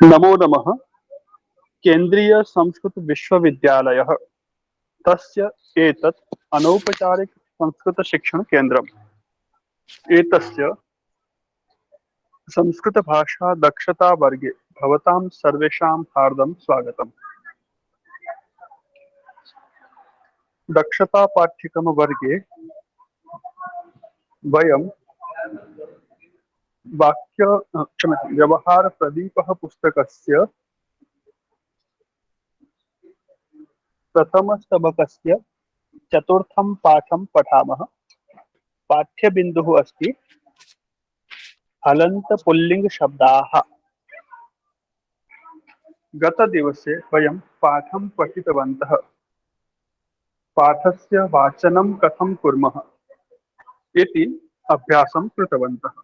नमो नमः। केन्द्रीय संस्कृत विश्वविद्यालयः तस्य एतत् अनौपचारिक संस्कृत शिक्षण केन्द्रम्। एतस्य संस्कृत भाषा दक्षता वर्गे भवतां सर्वेषां हार्दं स्वागतम्। दक्षता पाठ्यक्रम वर्गे वयं व्यवहार प्रदीपः पुस्तकस्य प्रथमस्तबकस्य चतुर्थं पाठं पठामः। पाठ्यबिन्दुः अस्ति हलन्त पुल्लिंग शब्दाः। गतदिवसे वयं पाठं पठितवन्तः। पाठस्य वाचनं कथं कुर्मः इति अभ्यासं कृतवन्तः।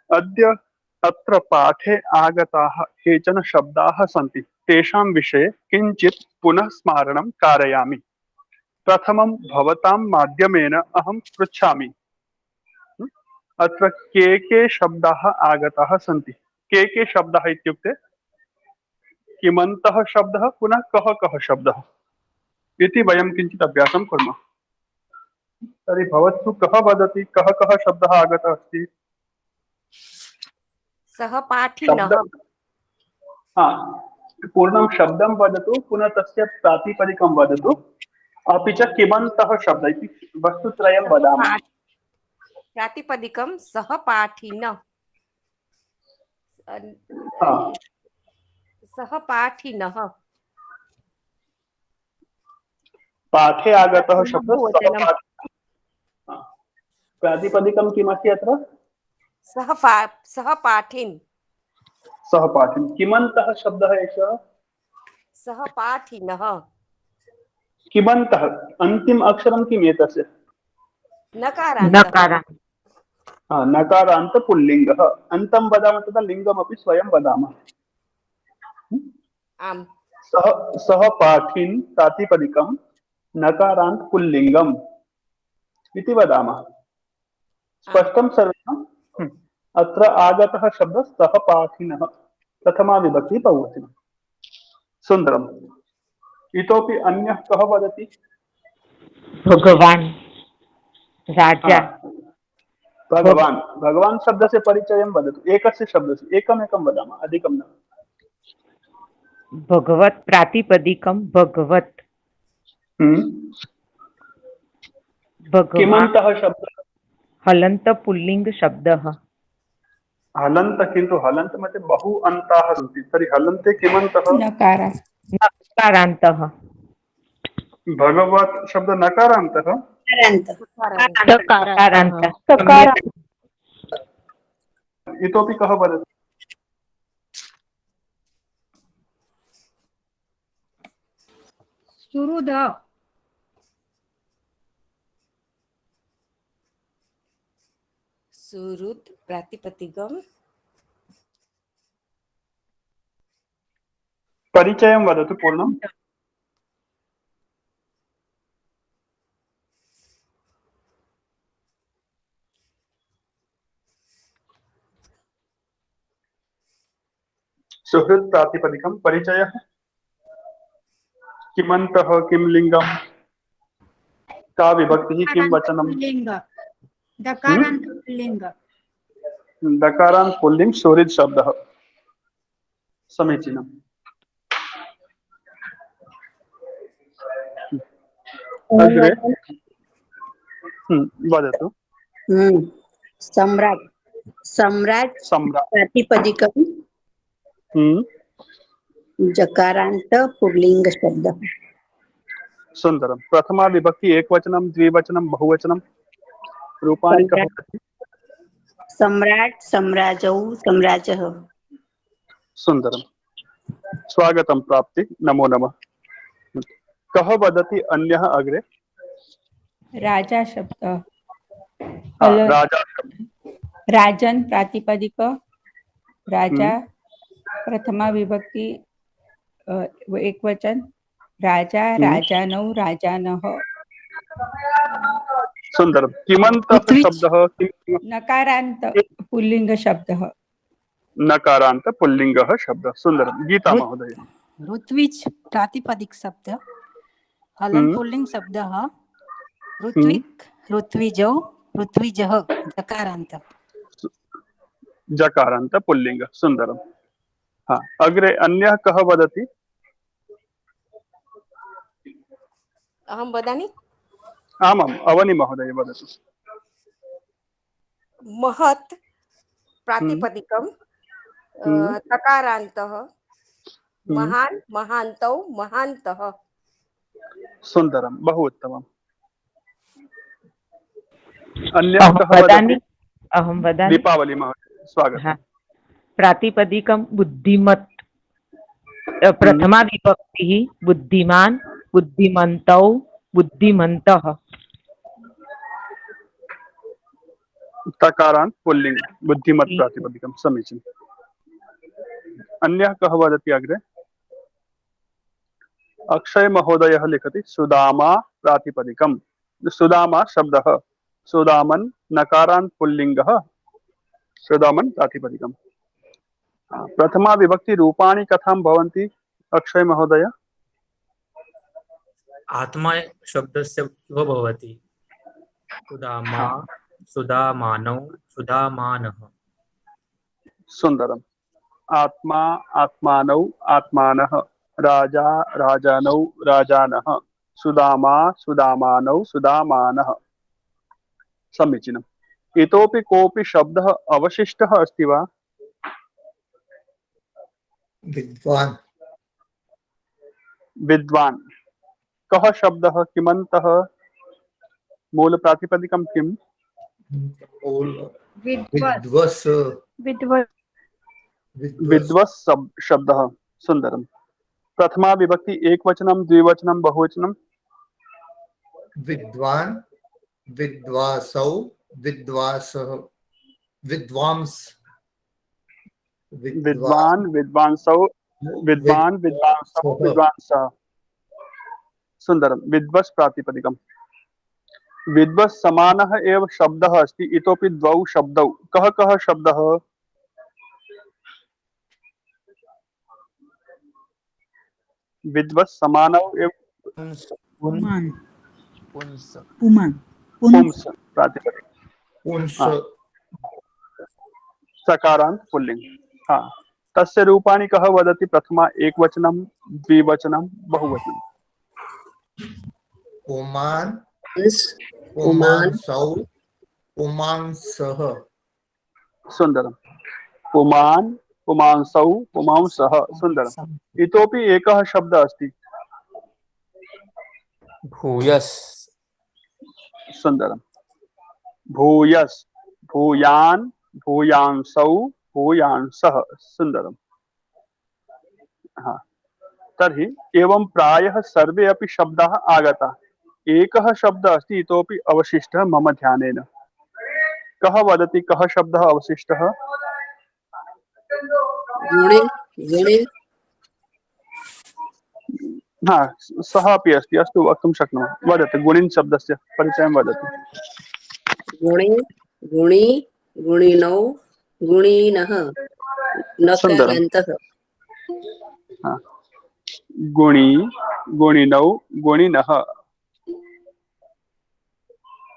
अद्य अत्र पाठे आगताः केचन शब्दाः सन्ति, तेषां विषये किञ्चित् पुनः स्मारणं कारयामि। प्रथमं भवतां माध्यमेन अहं पृच्छामि, अत्र के शब्दाः आगताः सन्ति। के शब्दाः इत्युक्ते किमन्तः शब्दः पुनः कः शब्दः इति वयं किञ्चित् अभ्यासं कुर्मः। तर्हि भवत्सु कः वदति कः शब्दः आगतः अस्ति? सहपाठिनः। पूर्णं शब्दं वदतु, पुनः तस्य प्रातिपदिकं वदतु, अपि च किमन्तः शब्दः इति वस्तुत्रयं वदामः। प्रातिपदिकं सहपाठिनः। सहपाठिनः। पाठे आगतः शब्दः सहपाठिनः। प्रातिपदिकं किमस्ति अत्र? सहपाठिन्। सहपाठिन्। किमन्तः शब्दः एषः? सहपाठिनः। किमन्तः अन्तिम अक्षरं किम् एतस्य? नकारान्तः। नकारान्त पुल्लिङ्गः। अन्तं वदामः तदा लिङ्गमपि स्वयं वदामः। आम्। सहपाठिन् प्रातिपदिकं नकारान्त पुल्लिङ्गम् इति वदामः। स्पष्टं सर्वेषाम्? अत्र आगतः शब्दः सहपाठिनः, प्रथमा विभक्ति बहुवचनं। सुन्दरम्। इतोपि अन्यः कः वदति? भगवान्, राजा। भगवान्। भगवान् शब्दस्य परिचयं वदतु। एकस्य शब्दस्य एकमेकं वदामः, अधिकं न। भगवत् प्रातिपदिकं भगवत्। किमन्तः शब्दः? हलन्त पुल्लिंग शब्दः। हलन्त, किन्तु हलन्त मध्ये बहु अन्ताः सन्ति। तर्हि हलन्ते किमन्तः? नकारान्तः। भगवत् शब्द नकारान्तः। इतोपि कः वदति? सुहृद। सुहृद प्रातिपदिकं परिचयं वदतु पूर्णं। सुहृत् प्रातिपदिकं परिचयः। किमन्तः, किं लिङ्गं, का विभक्तिः, किं वचनं? दकारान्त पुल्लिङ्ग। दकारान्त पुल्लिङ्ग सुहृत् शब्दः। समीचीनम्। अग्रे वदतु। सम्राट्। सम्राट् प्रातिपदिकं जकारान्त पुल्लिंग शब्दः। सुन्दरं। प्रथमा विभक्ति एकवचनं, द्विवचनं, बहुवचनं रूपाणि कः? सम्राट्, सम्राजौ, सम्राजः। सुन्दरं। स्वागतं प्राप्ति। नमो नमः। कः वदति अन्यः अग्रे? राजा शब्द। राजा शब्द। राजन प्रातिपदिक राजा प्रथमा विभक्ति एक वचन राजा राजानौ राजानः। सुन्दरं। किमन्तः शब्दः? नकारान्त पुल्लिंग शब्दः। नकारांत पुल्लिंगः शब्दः सुंदरम गीता ऋ- महोदय ऋत्विज प्रातिपदिक शब्द हलन हम्म। पुल्लिंग शब्द ऋत्विक ऋत्विजौ ऋत्विजः जकारांत जकारांत पुल्लिंग सुंदरम हाँ अग्रे अन्यः कः वदति अहं वदामि आमाम् अवनि महोदय वदतु महत् प्रातिपदिकं तकारान्तः महान् महान्तौ महान्तः सुंदरम बहु उत्तमम् अन्यः अहं कः वदामि वदति अहं वदामि दीपावली महोदय स्वागतम् हा। प्रातिपदिकं बुद्धिमत् प्रथमा विभक्तिः बुद्धिमान् बुद्धिमन्तौ बुद्धिमन्तः तकारांत पुल्लिंग बुद्धिमत् प्रातिपदिकं समीचीनम् अन्यः कः वदति अग्रे अक्षय महोदयः लिखति सुदामा प्रातिपदिकं सुदामा शब्दः सुदामन् नकारांत पुल्लिंगः सुदामन् प्रातिपदिकम् प्रथमा विभक्ति रूपाणि कथं भवन्ति अक्षय महोदय आत्मा शब्दस्य इव भवति सुदामा सुदामानौ सुदामानः सुंदरम् आत्मा आत्मानौ आत्मानः राजा राजानौ राजानः सुदामा सुदामानौ सुदामानः समीचीनम् इतोपि कोऽपि शब्दः अवशिष्टः अस्ति वा विद्वान् विद्वान् कः शब्दः किमन्तः मूल प्रातिपदिकं किम् विद्वस् विद्वस् शब्दः सुंदरम् प्रथमा विभक्ति एकवचनं द्विवचनं बहुवचनं विद्वान् विद्वासौ विद्वासः विद्वांस विद्वान् विद्वांसौ विद्वान् विद्वांसौ विद्वांसः सुंदरम् विद्वस् प्रातिपदिकम् विद्वस् समानः एव शब्दः अस्ति इतोपि द्वौ शब्दौ कः कः शब्दः विद्वस् समानौ एव पुमान् पुंस पुमान् पुंस प्रातिपदिकम् पुंस सकारांत पुल्लिंग हाँ तस्य रूपाणि कः वदति प्रथमा एकवचनं द्विवचनं बहुवचनं पुमान् पुमांसौ पुमांसः सुंदरम् पुमान् पुमांसौ पुमांसः सुंदरम् इतोपि एकः शब्दः अस्ति भूयस् सुंदरम् भूयस् भूयान् भूयांसौ भूयांसः सुंदरम् हाँ तर्हि एवं प्रायः सर्वे अपि शब्दाः आगताः एकः शब्दः अस्ति इतोपि अवशिष्टः मम ध्यानेन कः वदति कः शब्दः अवशिष्टः गुणे गुणे हाँ सः अपि अस्ति अस्तु वक्तुं शक्नुमः वदतु गुणिन् शब्दस्य परिचयं वदतु गुणे गुणी गुणिनौ गुणिनः नकारान्तः हाँ गुणी गुणिनौ गुणिनः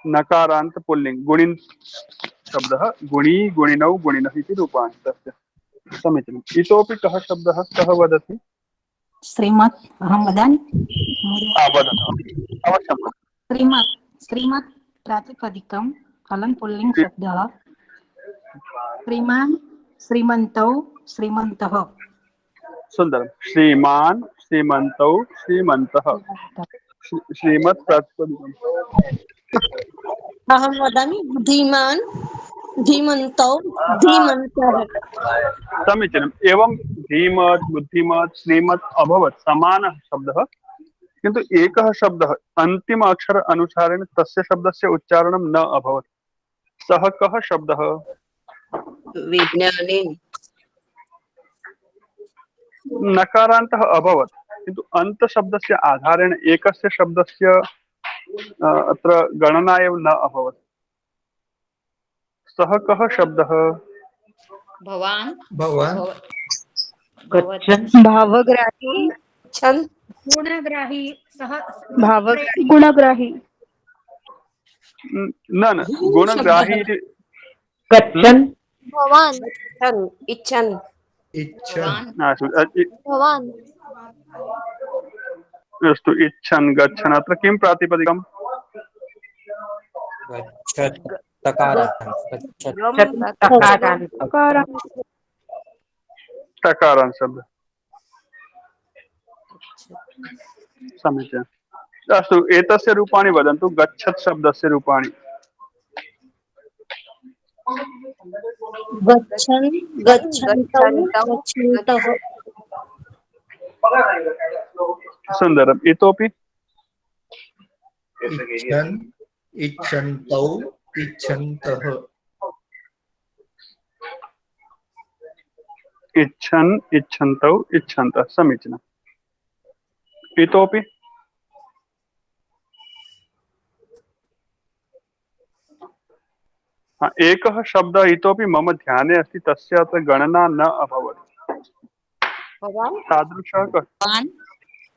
नकारांत पुल्लिंग गुणिन् शब्दः गुणी गुणिनौ गुणिनः इति रूपाणि तस्य समीचीनम् इतोपि कः शब्दः कः वदति श्रीमत् अहं वदामि वदतु अवश्यं श्रीमत् प्रातिपदिकं हलन पुल्लिंग शब्दः श्रीमान् श्रीमन्तौ श्रीमन्तः सुंदरम् श्रीमान् श्रीमन्तौ श्रीमन्तः श्रीमत् प्रातिपदिकम् अहं वदामि धीमान् धीमन्तौ धीमन्तः समीचीनम् एवं धीमत् बुद्धिमत् श्रीमत् अभवत् समानः शब्दः किन्तु एकः शब्दः अन्तिम अक्षर अनुसारेण तस्य शब्दस्य उच्चारणं न अभवत् सः कः शब्दः विज्ञाने नकारान्तः अभवत् किन्तु अन्तशब्दस्य आधारेण एकस्य शब्दस्य अत्र गणना एव न अभवत् सः कः शब्दः भवान् भवान् गच्छन् भावग्राही छन् गुणग्राही सह भावग्राही गुणग्राही न गुणग्राही इति गच्छन् भवान् छन् इच्छन् इच्छन् भवान् अस्तु इच्छन् गच्छन् अत्र किं प्रातिपदिकम् गच्छत् तकारान्त गच्छत् गम् तकारान्त टकारान्त शब्द समीचीनम् अस्तु एतस्य रूपाणि वदन्तु गच्छत् शब्दस्य रूपाणि गच्छन् गच्छन्तौ गच्छन्तः सुन्दरम् इतोपि इच्छन् इच्छन्तौ इच्छन्तः इच्छन् इच्छन्तौ इच्छन्तः समीचीनम् इतोपि एकः शब्दः इतोपि मम ध्याने अस्ति तस्य अत्र गणना न अभवत् भवान् तादृशः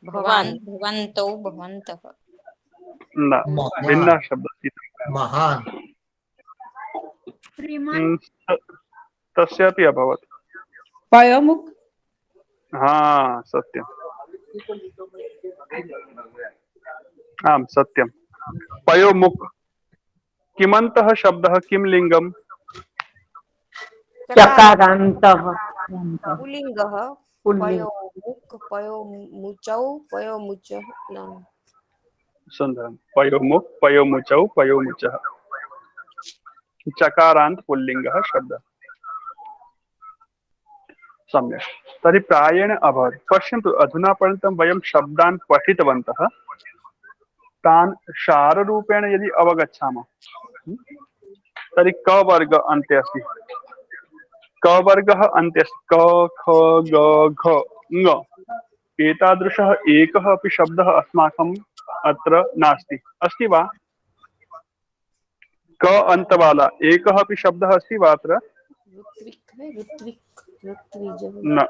भवान् भवन्तौ भवन्तः न भिन्नः शब्दः अस्ति महान् तस्यापि अभवत् पयोमुख हा सत्यम् आम् सत्यं पयोमुख किमन्तः शब्दः किं लिङ्गम् चकारान्तः पुल्लिङ्गः पयोमुख पयोमुचौ पयोमुचः सुन्दरं पयोमुख पयोमुचौ पयोमुचः चकारान्त पुल्लिङ्गः शब्दः सम्यक् तर्हि प्रायेण अभवत् पश्यन्तु अधुना पर्यन्तं वयं शब्दान् पठितवन्तः तान् साररूपेण यदि अवगच्छामः तर्हि क वर्ग अन्ते अस्ति क वर्गः अन्ते अस्ति क ख ग घ ङ एतादृशः एकः अपि शब्दः अस्माकम् अत्र नास्ति अस्ति वा क अन्तवाला एकः अपि शब्दः अस्ति वा अत्र न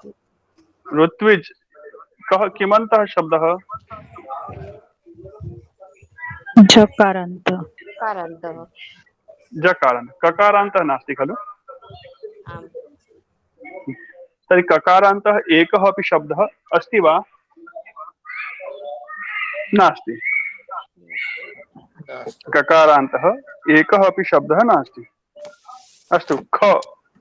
ऋत्विज कः किमन्तः शब्दः झकारान्त जकारान्त ककारान्तः नास्ति खलु आम् तर्हि ककारान्तः एकः अपि शब्दः अस्ति वा नास्ति ककारान्तः एकः अपि शब्दः नास्ति अस्तु ख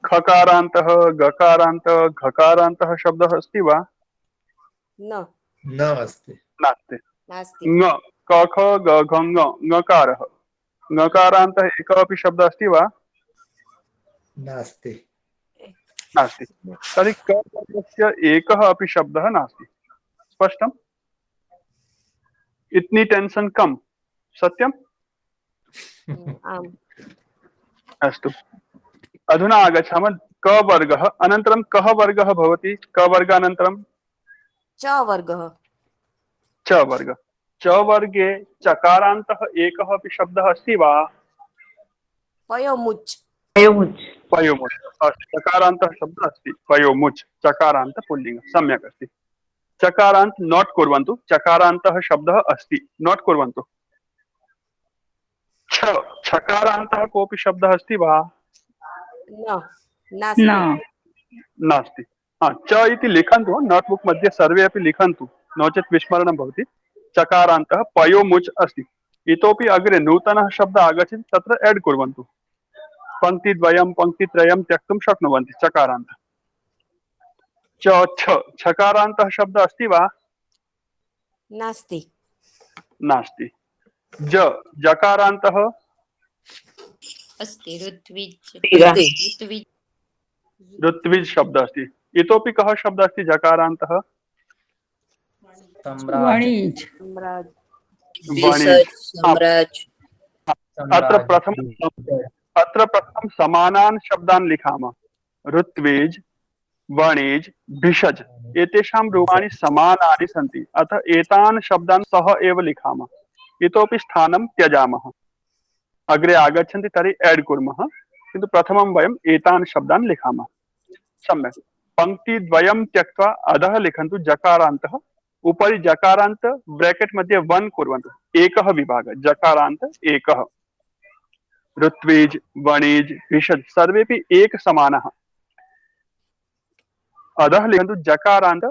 खकारान्तः गकारान्तः घकारान्तः शब्दः अस्ति वा न न अस्ति नास्ति नास्ति ङ क ख ग घ ङ ङकारः ङकारान्तः एकः अपि शब्दः अस्ति वा नास्ति नास्ति तर्हि क वर्गस्य एकः अपि शब्दः नास्ति स्पष्टम् इतनी टेंशन कम सत्यम् आम् अस्तु अधुना आगच्छामः क वर्गः अनन्तरं कः वर्गः भवति क वर्गानन्तरं च वर्गः च वर्ग च वर्गे चकारान्तः एकः अपि शब्दः अस्ति वा पयोमुच् पयोमुच् पयोमुच् अस्तु चकारान्तः शब्दः अस्ति पयोमुच् चकारान्त पुल्लिङ्ग सम्यक् अस्ति चकारान्त नोट् कुर्वन्तु चकारान्तः शब्दः अस्ति नोट् कुर्वन्तु छकारान्तः कोऽपि शब्दः अस्ति वा न नास्ति नास्ति च इति लिखन्तु नोट्बुक् मध्ये सर्वे अपि लिखन्तु नो चेत् विस्मरणं भवति चकारान्तः पयोमुच् अस्ति इतोपि अग्रे नूतनः शब्दः आगच्छति तत्र एड् कुर्वन्तु पङ्क्तिद्वयं पङ्क्तित्रयं त्यक्तुं शक्नुवन्ति चकारान्त छ छकारान्तः शब्दः अस्ति वा नास्ति नास्ति जकारान्तः अस्ति ऋत्विज शब्दः अस्ति इतोपि कः शब्दः अस्ति जकारान्तः वणिज् अत्र प्रथम समानान् शब्दान् लिखामः ऋत्विज वणिज भिषज एतेषां रूपाणि समानानि सन्ति अतः एतान् शब्दान् सह एव लिखामः इतोपि स्थानं त्यजामः अग्रे आगच्छन्ति तर्हि एड् कुर्मः किन्तु प्रथमं वयम् एतान् शब्दान् लिखामः सम्यक् पङ्क्तिद्वयं त्यक्त्वा अधः लिखन्तु जकारान्तः उपरि जकारान्त ब्रैकेट मध्ये 1 कुर्वन्तु एकः विभागः जकारान्त एकः ऋत्विज वणिज भिषज सर्वेपि एक समानः अधः लिखन्तु जकारान्त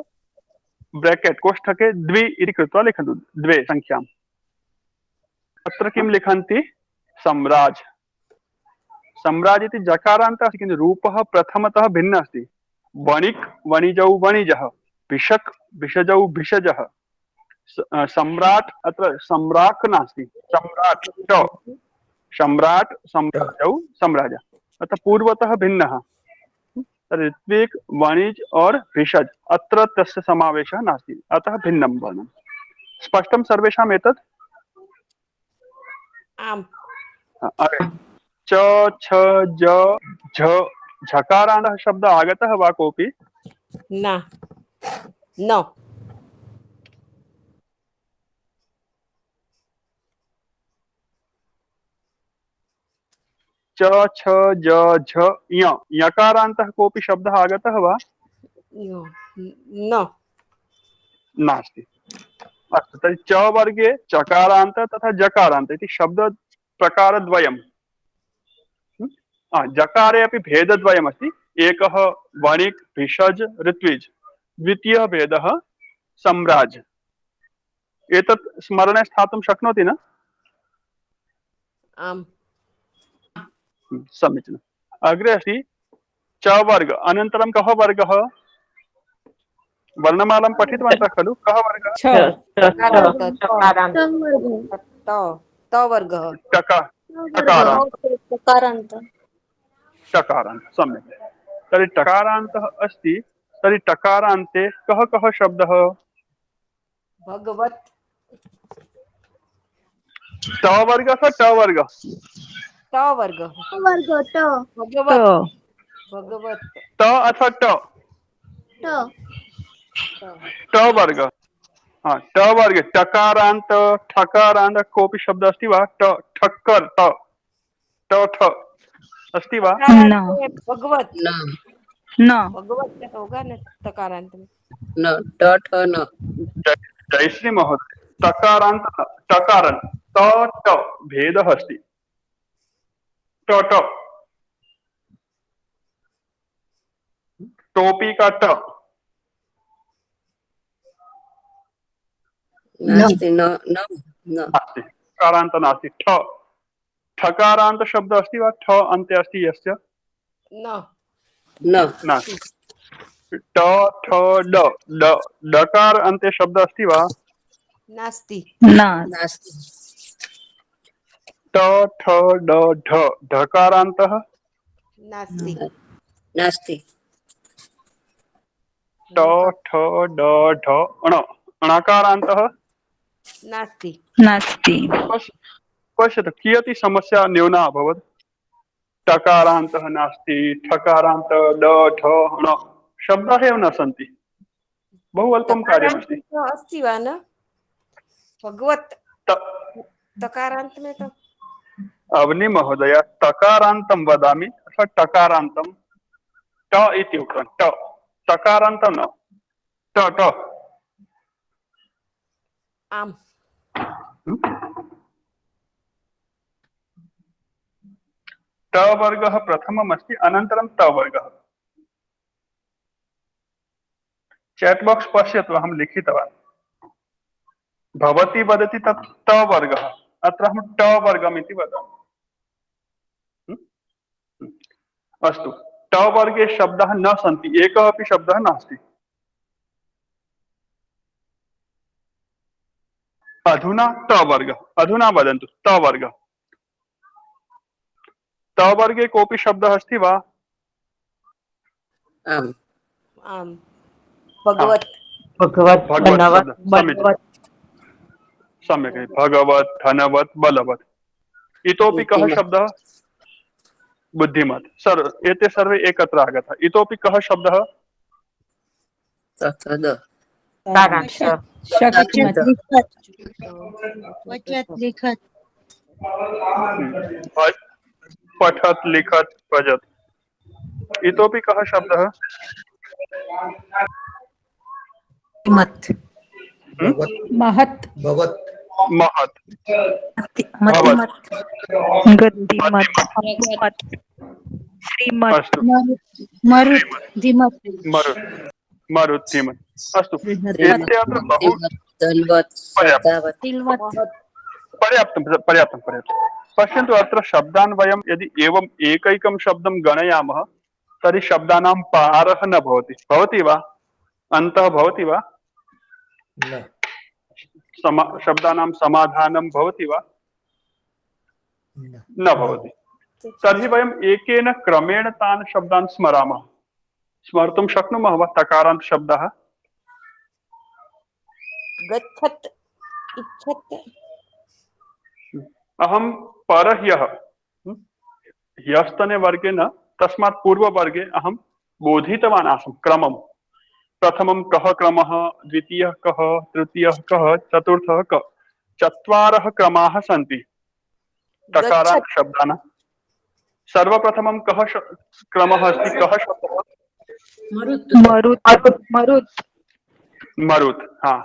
ब्रैकेट कोष्ठके द्वि इति कृत्वा लिखन्तु द्वे संख्याम् अत्र किं लिखन्ति सम्राज सम्राज इति जकारान्तः अस्ति किन्तु रूपः प्रथमतः भिन्नः अस्ति वणिक् वणिजौ वणिजः भिषक् भिषजौ भिषजः सम्राट् अत्र सम्राक् नास्ति सम्राट् च सम्राट् सम्राजौ सम्राज अतः पूर्वतः भिन्नः ऋत्विक वणिज और भिषज अत्र तस्य समावेशः नास्ति अतः भिन्नं वर्णं स्पष्टं सर्वेषाम् एतत् आम् अग्रे च छ ज झ झकारान्तः शब्दः आगतः वा कोऽपि न न च छ ज झ य यकारान्तः कोऽपि शब्दः आगतः वा न नास्ति अस्तु तर्हि च वर्गे चकारान्त तथा जकारान्त इति शब्दप्रकारद्वयं जकारे अपि भेदद्वयमस्ति एकः वणिक् भिषज ऋत्विज द्वितीयः भेदः सम्राज एतत् स्मरणे स्थातुं शक्नोति न आम् समीचीनम् अग्रे अस्ति च वर्ग अनन्तरं कः वर्गः वर्णमालां पठितवन्तः खलु कः वर्गः छ चकारान्त त वर्गः टकारान्त टकारान्त सम्यक् तर्हि टकारान्तः अस्ति तर्हि टकारान्ते कः कः शब्दः भगवत् ट वर्गः क ट वर्गः त वर्गः वर्ग ट भगवत् भगवत् त अथवा ट ट वर्ग हाँ ट वर्गे टकारान्त ठकारान्त कोऽपि शब्दः अस्ति वा ट ठक्कर ट ट ठ अस्ति वा न भगवत न न भगवत का होगा ना तकारांत में न ट ठ न जयश्री महोदय टकारान्त टकारन् त ट भेदः अस्ति ट ट टोपी का ट नास्ति न न न नास्ति टकारान्त नास्ति ठ ठकारान्त शब्दः अस्ति वा ठ अन्ते अस्ति यस्य न न नास्ति ट ठ ड ड डकार अन्ते शब्दः अस्ति वा नास्ति न नास्ति ट ठ ड ढ ढकारान्तः नास्ति नास्ति ट ठ ड ढ अण अणकारान्तः नास्ति नास्ति पश्यतु कियती समस्या न्यूना अभवत् टकारान्तः नास्ति ठकारान्त ड ठ अण शब्दाः एव न सन्ति बहु अल्पं कार्यमस्ति अस्ति वा न भगवत तकारांत में तो अवनी महोदय तकारान्तं वदामि अथवा टकारान्तं ट इति उक्तवान् ट तकारान्तं न ट ट आम ट वर्गः प्रथमम् अस्ति अनन्तरं त वर्गः चैट बॉक्स पश्यतु अहं लिखितवान् भवती वदति तत् त वर्गः अत्र अहं ट वर्गम् इति वदामि अस्तु ट वर्गे शब्दाः न सन्ति एकः अपि शब्दः नास्ति अधुना त वर्गः अधुना वदन्तु त वर्गः त वर्गे कोऽपि शब्दः अस्ति वा आम् आम भगवत भगवत भगवत धनवत शब्दः, समीचीनं। बलवत सम्यक् भगवत् धनवत् बलवत् इतोपि कः बुद्धिमत्। शब्दः बुद्धिमत् सर एते सर्वे एकत्र आगताः इतोपि कः शब्दः तद कारान्त शक्तिमत् लिखत पठत् लिखत् भजत् इतोपि कः शब्दः? मत् भवत् महत् भवत् महत् मतिमत् गतिमत् मत् श्रीमत् अस्तु मरुत् धीमत् मरुत् मरुत् धीमत् अस्तु श्रीमत् एते अत्र बहु बुद्धिमत् धन्वत् श्रद्धावत् तिल्वत् पर्याप्तं पर्याप्तं पर्याप्तं पश्यन्तु अत्र शब्दान् वयं यदि एवम् एकैकं शब्दं गणयामः तर्हि शब्दानां पारः न भवति भवति वा अन्तः भवति वा न शब्दानां समाधानं भवति वा न न भवति तर्हि वयम् एकेन क्रमेण तान् शब्दान् स्मरामः स्मर्तुं शक्नुमः वा तकारान्त शब्दः गच्छत् इच्छत् अहं परह्यः ह्यस्तने वर्गे न तस्मात् पूर्ववर्गे अहं बोधितवान् आसं क्रमं प्रथमं कः क्रमः द्वितीयः कः तृतीयः कः चतुर्थः कः चत्वारः क्रमाः सन्ति तकारान्त शब्दानां सर्वप्रथमं कः क्रमः अस्ति कः शब्दः मरुत् मरुत् मरुत् हाँ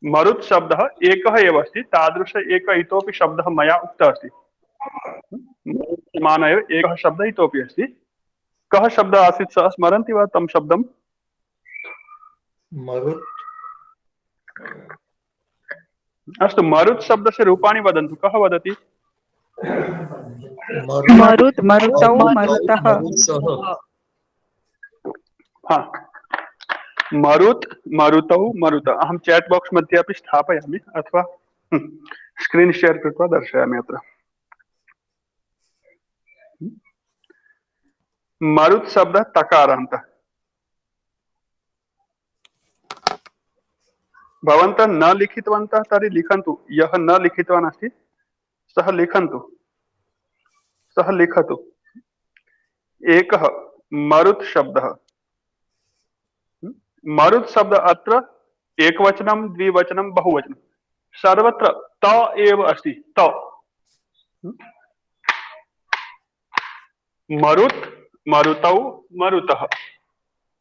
मरुत् शब्दः एकः एव अस्ति तादृश एक इतोपि शब्दः मया उक्तः अस्ति समान एव एकः शब्दः इतोपि अस्ति कः शब्दः आसीत् सः स्मरन्ति वा तं शब्दं मरुत् अस्तु मरुत् शब्दस्य रूपाणि वदन्तु कः वदति मरुत् मरुतौ मरुतः हाँ मरुत् मरुतौ मरुत अहं चैट् बाक्स् मध्ये अपि स्थापयामि अथवा स्क्रीन् शेर् कृत्वा दर्शयामि अत्र मरुत् शब्दः तकारान्तः भवन्तः न लिखितवन्तः तर्हि लिखन्तु यः न लिखितवान् अस्ति सः लिखन्तु सः लिखतु एकः मरुत् शब्दः मरुत् शब्द अत्र एकवचनं द्विवचनं बहुवचनं सर्वत्र त एव अस्ति त मरुत् मरुतौ मरुतः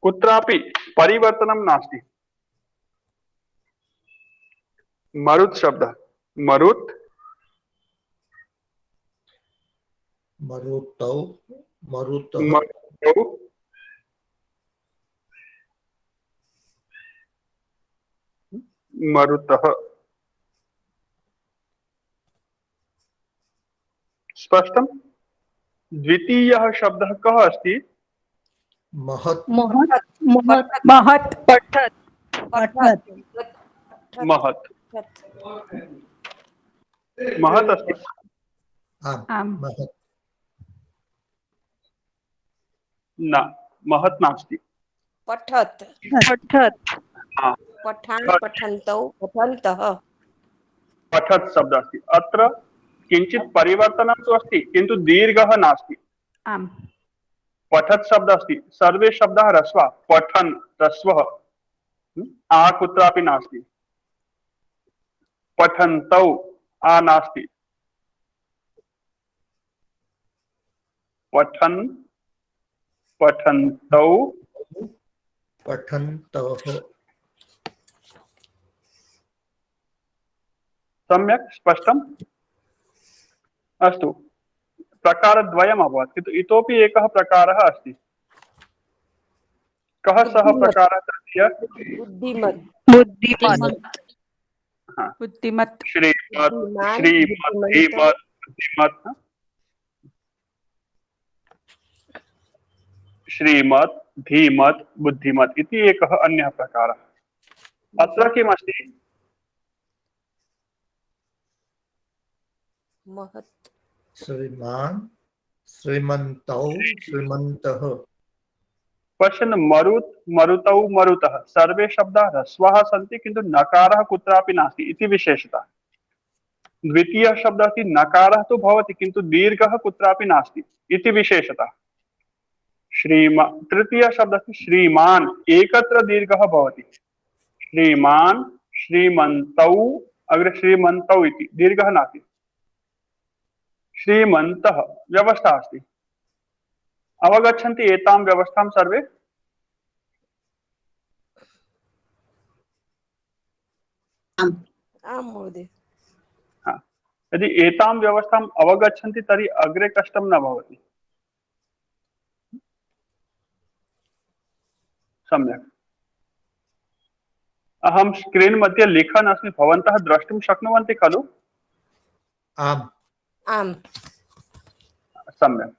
कुत्रापि परिवर्तनं नास्ति मरुत् शब्दः मरुत् मरुतौ मरुतः मरुतौ मरुतः स्पष्टं द्वितीयः शब्दः कः अस्ति महत् महत् महत् महत् पठत् पठत् महत् महत् अस्ति आम् आम् महत् न महत् नास्ति पठत् पठत् हाँ पठान् पठन्तौ पठन्तः पठत् शब्दः अस्ति अत्र किञ्चित् परिवर्तनं तु अस्ति किन्तु दीर्घः नास्ति आम् पठत् शब्दः अस्ति सर्वे शब्दाः ह्रस्वा पठन् ह्रस्वः आ कुत्रापि नास्ति पठन्तौ आ नास्ति पठन् पठन्तौ पठन्तः सम्यक् स्पष्टम् अस्तु प्रकारद्वयम् अभवत् किन्तु इतोपि एकः प्रकारः अस्ति कः सः प्रकारः तस्य बुद्धिमत् बुद्धिमत् हाँ। बुद्धिमत् श्रीमत् बुद्धिमान्, श्रीमत् बुद्धिमन्तौ। धीमत् बुद्धिमत् श्रीमत् धीमत् बुद्धिमत् इति एकः अन्यः प्रकारः अत्र किमस्ति महत् श्रीमान् श्रीमन्तौ श्रीमन्तः पश्यन् मरुत् मरुतौ मरुतः सर्वे शब्दाः ह्रस्वाः सन्ति किन्तु नकारः कुत्रापि नास्ति इति विशेषता द्वितीयः शब्दः अस्ति नकारः तु भवति किन्तु दीर्घः कुत्रापि नास्ति इति विशेषता तृतीयः शब्दः अस्ति श्रीमान् एकत्र दीर्घः भवति श्रीमान् श्रीमन्तौ अग्रे श्रीमन्तौ इति दीर्घः नास्ति श्रीमन्तः व्यवस्था अस्ति अवगच्छन्ति एतां व्यवस्थां सर्वे? आम् महोदय। हाँ। यदि एतां व्यवस्थाम् अवगच्छन्ति तर्हि अग्रे कष्टं न भवति। सम्यक्। अहं स्क्रीन् मध्ये लिखन् अस्मि, भवन्तः द्रष्टुं शक्नुवन्ति खलु? आम्। आम्। सम्यक्।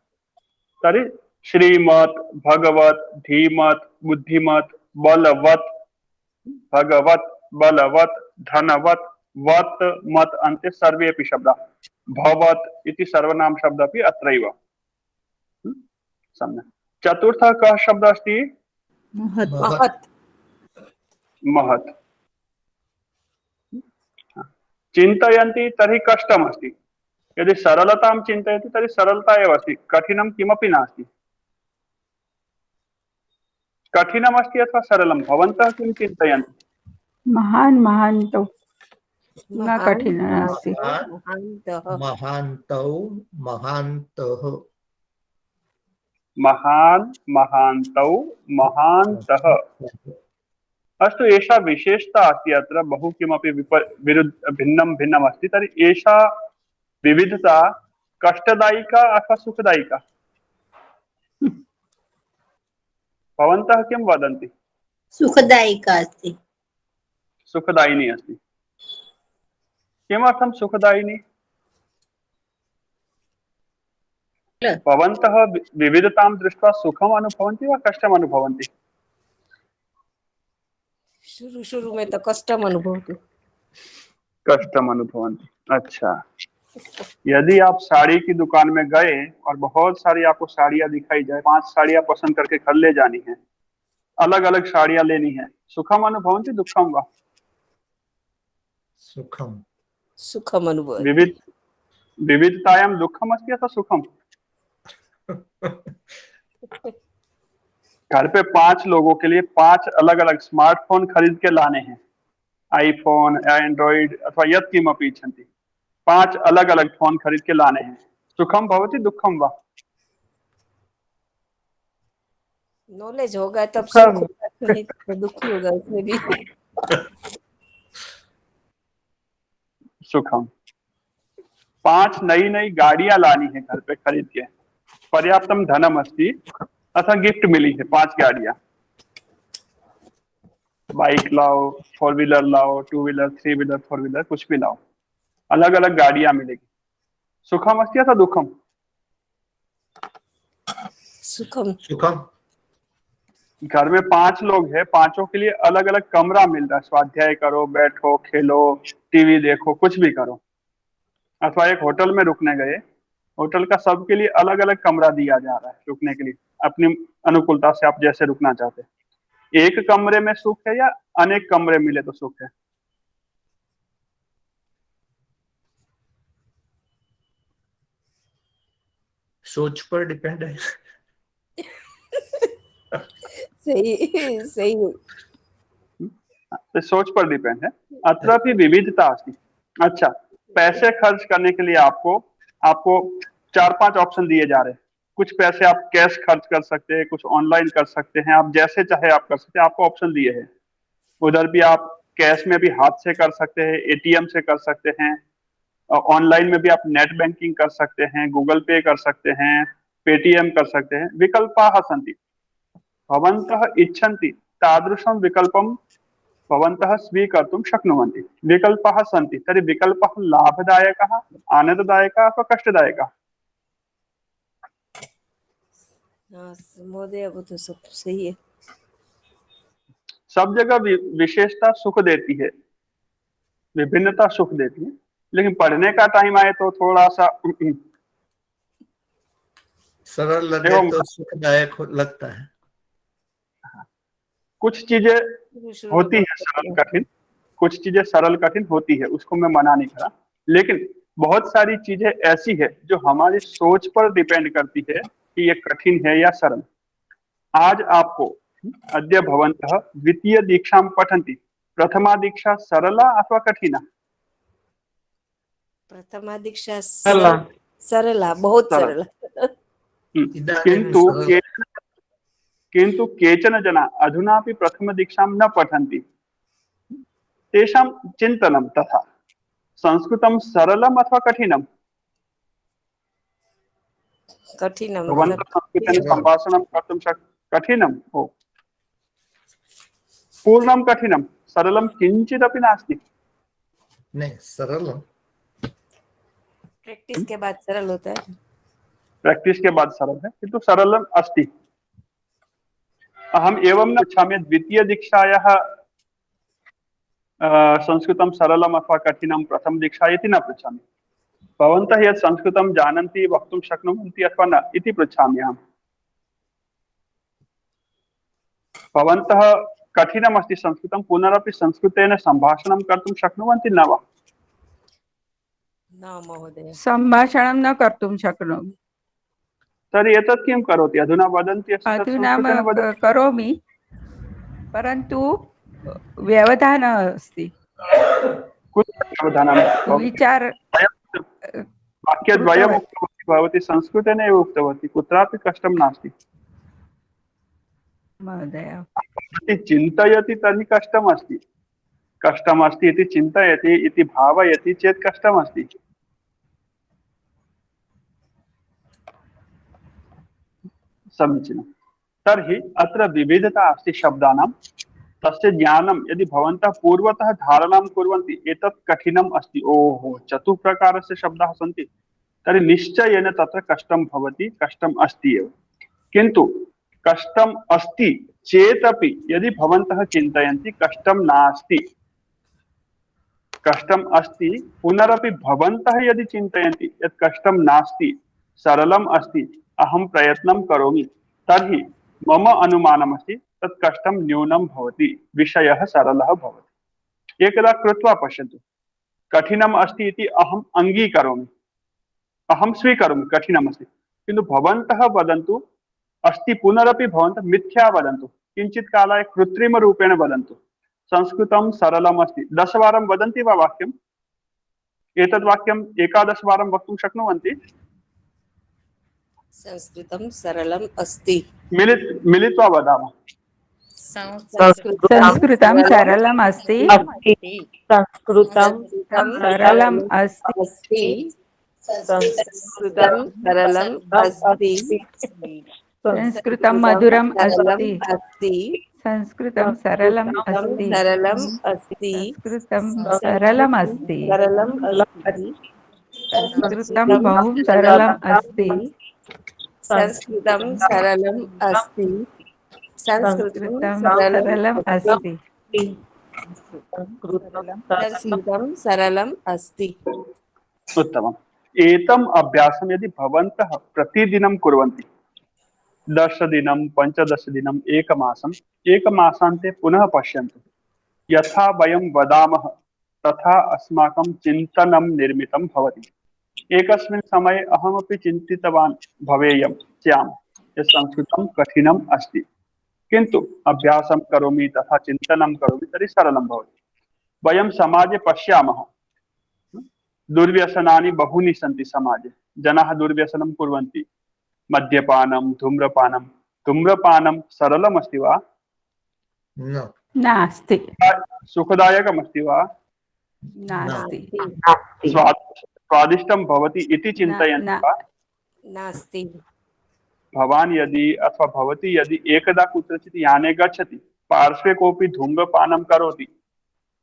तर्हि श्रीमत्, भगवत्, धीमत्, बुद्धिमत्, बलवत्, भगवत्, बलवत्, धनवत्, वत्, मत् अन्ते सर्वे अपि शब्दाः। भवत् इति सर्वनाम शब्द अपि अत्रैव। सम्यक्। चतुर्थः कः शब्दः अस्ति? महत् महत्। महत्। चिन्तयन्ति तर्हि कष्टमस्ति। यदि सरलतां चिन्तयति तर्हि सरलता एव अस्ति, कठिनं किमपि नास्ति। कठिनमस्ति अथवा सरलं, भवन्तः किं चिन्तयन्ति? महान् महान्तौ न महान् कठिन नास्ति। महान्तः। महान्तौ महान्तः महान् महान्तौ महान्तः। अस्तु, एषा विशेषता अस्ति, अत्र बहु किमपि भिन्नं भिन्नम् अस्ति। तर्हि एषा विविधता कष्टदायिका अथवा सुखदायिका? भवन्तः किं वदन्ति? सुखदायिका अस्ति। सुखदायिनी अस्ति। किमर्थं सुखदायिनी? भवन्तः विविधतां दृष्ट्वा सुखम् अनुभवन्ति वा कष्टम् अनुभवन्ति? शुरू में तो कष्टम अनुभवती। कष्टम अनुभवन्ति। अच्छा, यदि आप साड़ी की दुकान में गए और बहुत सारी आपको साड़ियां दिखाई जाए, 5 साड़ियां पसंद करके घर ले जानी है, अलग अलग साड़ियां लेनी है, सुखम अनुभवन्ति दुखम वा? सुखम। सुखम अनुभव। विविधतायां दुखम अस्ति अथवा सुखम? घर पे 5 लोगों के लिए 5 अलग अलग स्मार्टफोन खरीद के लाने हैं, आईफोन, एंड्रॉइड अथवा यत् किमपि इच्छन्ति, 5 अलग अलग फोन खरीद के लाने हैं, सुखम भवति दुखम वा? नॉलेज होगा तब सुख होगा, नहीं तो दुखी होगा उसमें भी। सुखम। 5 नई नई गाड़ियां लानी है घर पे खरीद के, पर्याप्तम धनम अस्ति अथवा गिफ्ट मिली है 5 गाड़ियां, बाइक लाओ, 4 व्हीलर लाओ, 2 व्हीलर, 3 व्हीलर, 4 व्हीलर, कुछ भी लाओ, अलग अलग गाड़ियां मिलेगी, सुखम अस्ति अथवा दुखम? सुखम। सुखम। घर में 5 लोग हैं, 5 के लिए अलग अलग कमरा मिल रहा है, स्वाध्याय करो, बैठो, खेलो, टीवी देखो, कुछ भी करो। अथवा एक होटल में रुकने गए, होटल का सबके लिए अलग अलग कमरा दिया जा रहा है रुकने के लिए, अपनी अनुकूलता से आप जैसे रुकना चाहते हैं। एक कमरे में सुख है या अनेक कमरे मिले तो सुख है? सोच पर डिपेंड है। सही सही। तो सोच पर डिपेंड है। अत्रापि विविधता अस्ति। अच्छा, पैसे खर्च करने के लिए आपको 4-5 ऑप्शन दिए जा रहे हैं। कुछ पैसे आप कैश खर्च कर सकते हैं, कुछ ऑनलाइन कर सकते हैं, आप जैसे चाहे आप कर सकते हैं, आपको ऑप्शन दिए हैं। उधर भी आप कैश में भी हाथ से कर सकते हैं, एटीएम से कर सकते हैं, ऑनलाइन में भी आप नेट बैंकिंग कर सकते हैं, गूगल पे कर सकते हैं, पेटीएम कर सकते हैं। विकल्पाः सन्ति, भवन्तः इच्छन्ति तादृशं विकल्पं भवन्तः स्वीकर्तुं शक्नुवन्ति। विकल्पाः सन्ति, तर्हि विकल्पः लाभदायकः, आनंददायकः अथवा कष्टदायकः? महोदय वो तो सब सही है। सब जगह विशेषता सुख देती है, विभिन्नता सुख देती है, लेकिन पढ़ने का टाइम आए तो थोड़ा सा सरल लगे तो सुखदायक लगता है। कुछ चीजें होती है सरल कठिन, कुछ चीजें सरल कठिन होती है, उसको मैं मना नहीं कर रहा, लेकिन बहुत सारी चीजें ऐसी है जो हमारी सोच पर डिपेंड करती है कि ये कठिन है या सरल। आज आपको अद्य भवन्तः द्वितीय दीक्षां पठन्ति, प्रथमा दीक्षा सरला अथवा कठिना? प्रथमा दीक्षा सरला, बहुत सरला। किन्तु केचन जना अधुनापि प्रथमदीक्षां न पठन्ति, तेषां चिन्तनं तथा संस्कृतं सरलम् अथवा कठिनम्? कठिनं भवन्तः संस्कृतेन सम्भाषणं कर्तुं कठिनम्? ओ, पूर्णं कठिनं, सरलं किञ्चिदपि नास्ति। नहीं, सरल प्रैक्टिस के बाद सरल होता है। प्रैक्टिस के बाद सरल है, किन्तु सरलम् अस्ति। अहम् एवं न पृच्छामि द्वितीय दीक्षायाः संस्कृतं सरलम् अथवा कठिनं प्रथम दीक्षा इति न पृच्छामि। भवन्तः यत् संस्कृतं जानन्ति, वक्तुं शक्नुवन्ति अथवा न इति पृच्छामि अहम्। भवन्तः कठिनमस्ति संस्कृतं, पुनरपि संस्कृतेन सम्भाषणं कर्तुं शक्नुवन्ति न वा? न महोदय, सम्भाषणं न कर्तुं शक्नोमि। तर्हि एतत् किं करोति? अधुना वदन्ति अस्ति तत् अधुना संस्कृतेन वदति। करोमि, परन्तु व्यवधानः अस्ति। कुत्र व्यवधानं भवति? विचार वाक्यद्वयम् उक्तवती भवती, संस्कृतेन एव उक्तवती, कुत्रापि कष्टं नास्ति। महोदय, चिन्तयति तर्हि कष्टमस्ति, कष्टमस्ति इति चिन्तयति इति भावयति चेत् कष्टमस्ति। समीचीनं। तर्हि अत्र विविधता अस्ति शब्दानां, तस्य ज्ञानं यदि भवन्तः पूर्वतः धारणां कुर्वन्ति एतत् कठिनम् अस्ति, ओहो चतुःप्रकारस्य शब्दाः सन्ति, तर्हि निश्चयेन तत्र कष्टं भवति, कष्टम् अस्ति एव। किन्तु कष्टम् अस्ति चेदपि यदि भवन्तः चिन्तयन्ति कष्टं नास्ति, कष्टम् अस्ति, पुनरपि भवन्तः यदि चिन्तयन्ति यत् कष्टं नास्ति, सरलम् अस्ति, अहं प्रयत्नं करोमि, तर्हि मम अनुमानमस्ति तत् कष्टं न्यूनं भवति, विषयः सरलः भवति। एकदा कृत्वा पश्यन्तु, कठिनम् अस्ति इति अहम् अङ्गीकरोमि, अहं स्वीकरोमि कठिनमस्ति, किन्तु भवन्तः वदन्तु अस्ति, पुनरपि भवन्तः मिथ्या वदन्तु, किञ्चित् कालाय कृत्रिमरूपेण वदन्तु संस्कृतं सरलम् अस्ति। 10 वारं वदन्ति वा वाक्यम्? एतद् वाक्यम् 11 वारं वक्तुं शक्नुवन्ति? संस्कृतं सरलम् अस्ति। मिलित्वा वदामः। संस्कृतं सरलम् अस्ति। संस्कृतं सरलम् अस्ति। संस्कृतं सरलम् अस्ति। संस्कृतं मधुरम् अस्ति। संस्कृतं सरलम् अस्ति। सरलम् अस्ति। संस्कृतं सरलम् अस्ति। सरलम् अस्ति। संस्कृतं बहु सरलम् अस्ति। संस्कृतं सरलम् अस्ति। संस्कृतं सरलम् अस्ति। संस्कृतं सरलम् अस्ति। उत्तमम्। एतम् अभ्यासं यदि भवन्तः प्रतिदिनं कुर्वन्ति, 10 दिनं, 15 दिनं, एकमासान्ते पुनः पश्यन्तु, यथा वयं वदामः तथा अस्माकं चिन्तनं निर्मितं भवति। एकस्मिन् समये अहमपि चिन्तितवान् भवेयं स्याम् यत् संस्कृतं कठिनम् अस्ति, किन्तु अभ्यासं करोमि, तथा चिन्तनं करोमि, तर्हि सरलं भवति। वयं समाजे पश्यामः, दुर्व्यसनानि बहूनि सन्ति समाजे, जनाः दुर्व्यसनं कुर्वन्ति, मद्यपानं, धूम्रपानं। धूम्रपानं सरलम् अस्ति वा? नास्ति। सुखदायकमस्ति वा? नास्ति। स्वादिष्टं भवति इति चिन्तयन्ति वा? नास्ति। भवान् यदि अथवा भवती यदि एकदा कुत्रचित् याने गच्छति, पार्श्वे कोऽपि धूम्रपानं करोति,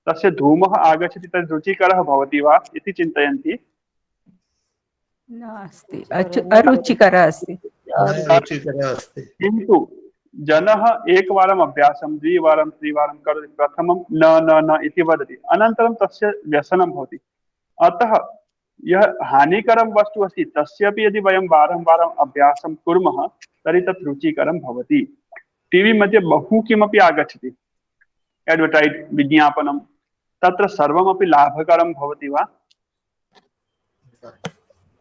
तस्य धूमः आगच्छति, तद् रुचिकरः भवति वा इति चिन्तयन्ति? नास्ति, अरुचिकरः अस्ति। किन्तु जनः एकवारम् अभ्यासं, 2 वारं, 3 वारं करोति, प्रथमं न न न इति वदति, अनन्तरं तस्य व्यसनं भवति। अतः यः हानिकरं वस्तु अस्ति तस्यापि यदि वयं वारं वारम् अभ्यासं कुर्मः तर्हि तत् रुचिकरं भवति। टीवी मध्ये बहु किमपि आगच्छति, एड्वर्टैस्, विज्ञापनं, तत्र सर्वमपि लाभकरं भवति वा?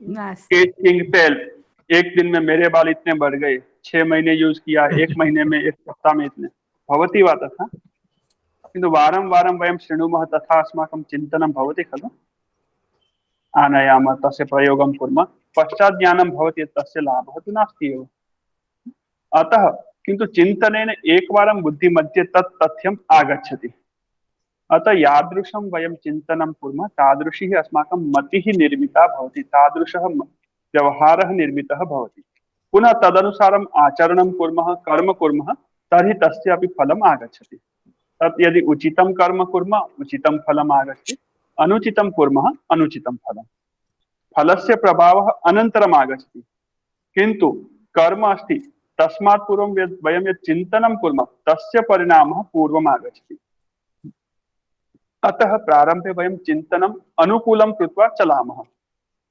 किंग तेल, 1 दिन में मेरे बाल इतने बढ़ गए, 6 महीने यूज किया, 1 महीने में, 1 सप्ताह में इतने भवति वा तथा? किन्तु वारं वारं वयं शृणुमः, तथा अस्माकं चिन्तनं भवति खलु? आनयामः, तस्य प्रयोगं कुर्मः, पश्चात् ज्ञानं भवति तस्य लाभः तु नास्ति एव। अतः किन्तु चिन्तनेन एकवारं बुद्धिमध्ये तत् तथ्यम् आगच्छति। अतः यादृशं वयं चिन्तनं कुर्मः तादृशी हि अस्माकं मतिः निर्मिता भवति, तादृशः व्यवहारः निर्मितः भवति। पुनः तदनुसारम् आचरणं कुर्मः, कर्म कुर्मः, तर्हि तस्यापि फलम् आगच्छति। तत् यदि उचितं कर्म कुर्मः उचितं फलम् आगच्छति, अनुचितं कुर्मः अनुचितं फलम्। फलस्य प्रभावः अनन्तरम् आगच्छति, किन्तु कर्म अस्ति तस्मात् पूर्वं वयं यत् चिन्तनं कुर्मः तस्य परिणामः पूर्वम् आगच्छति। अतः प्रारम्भे वयं चिन्तनम् अनुकूलं कृत्वा चलामः,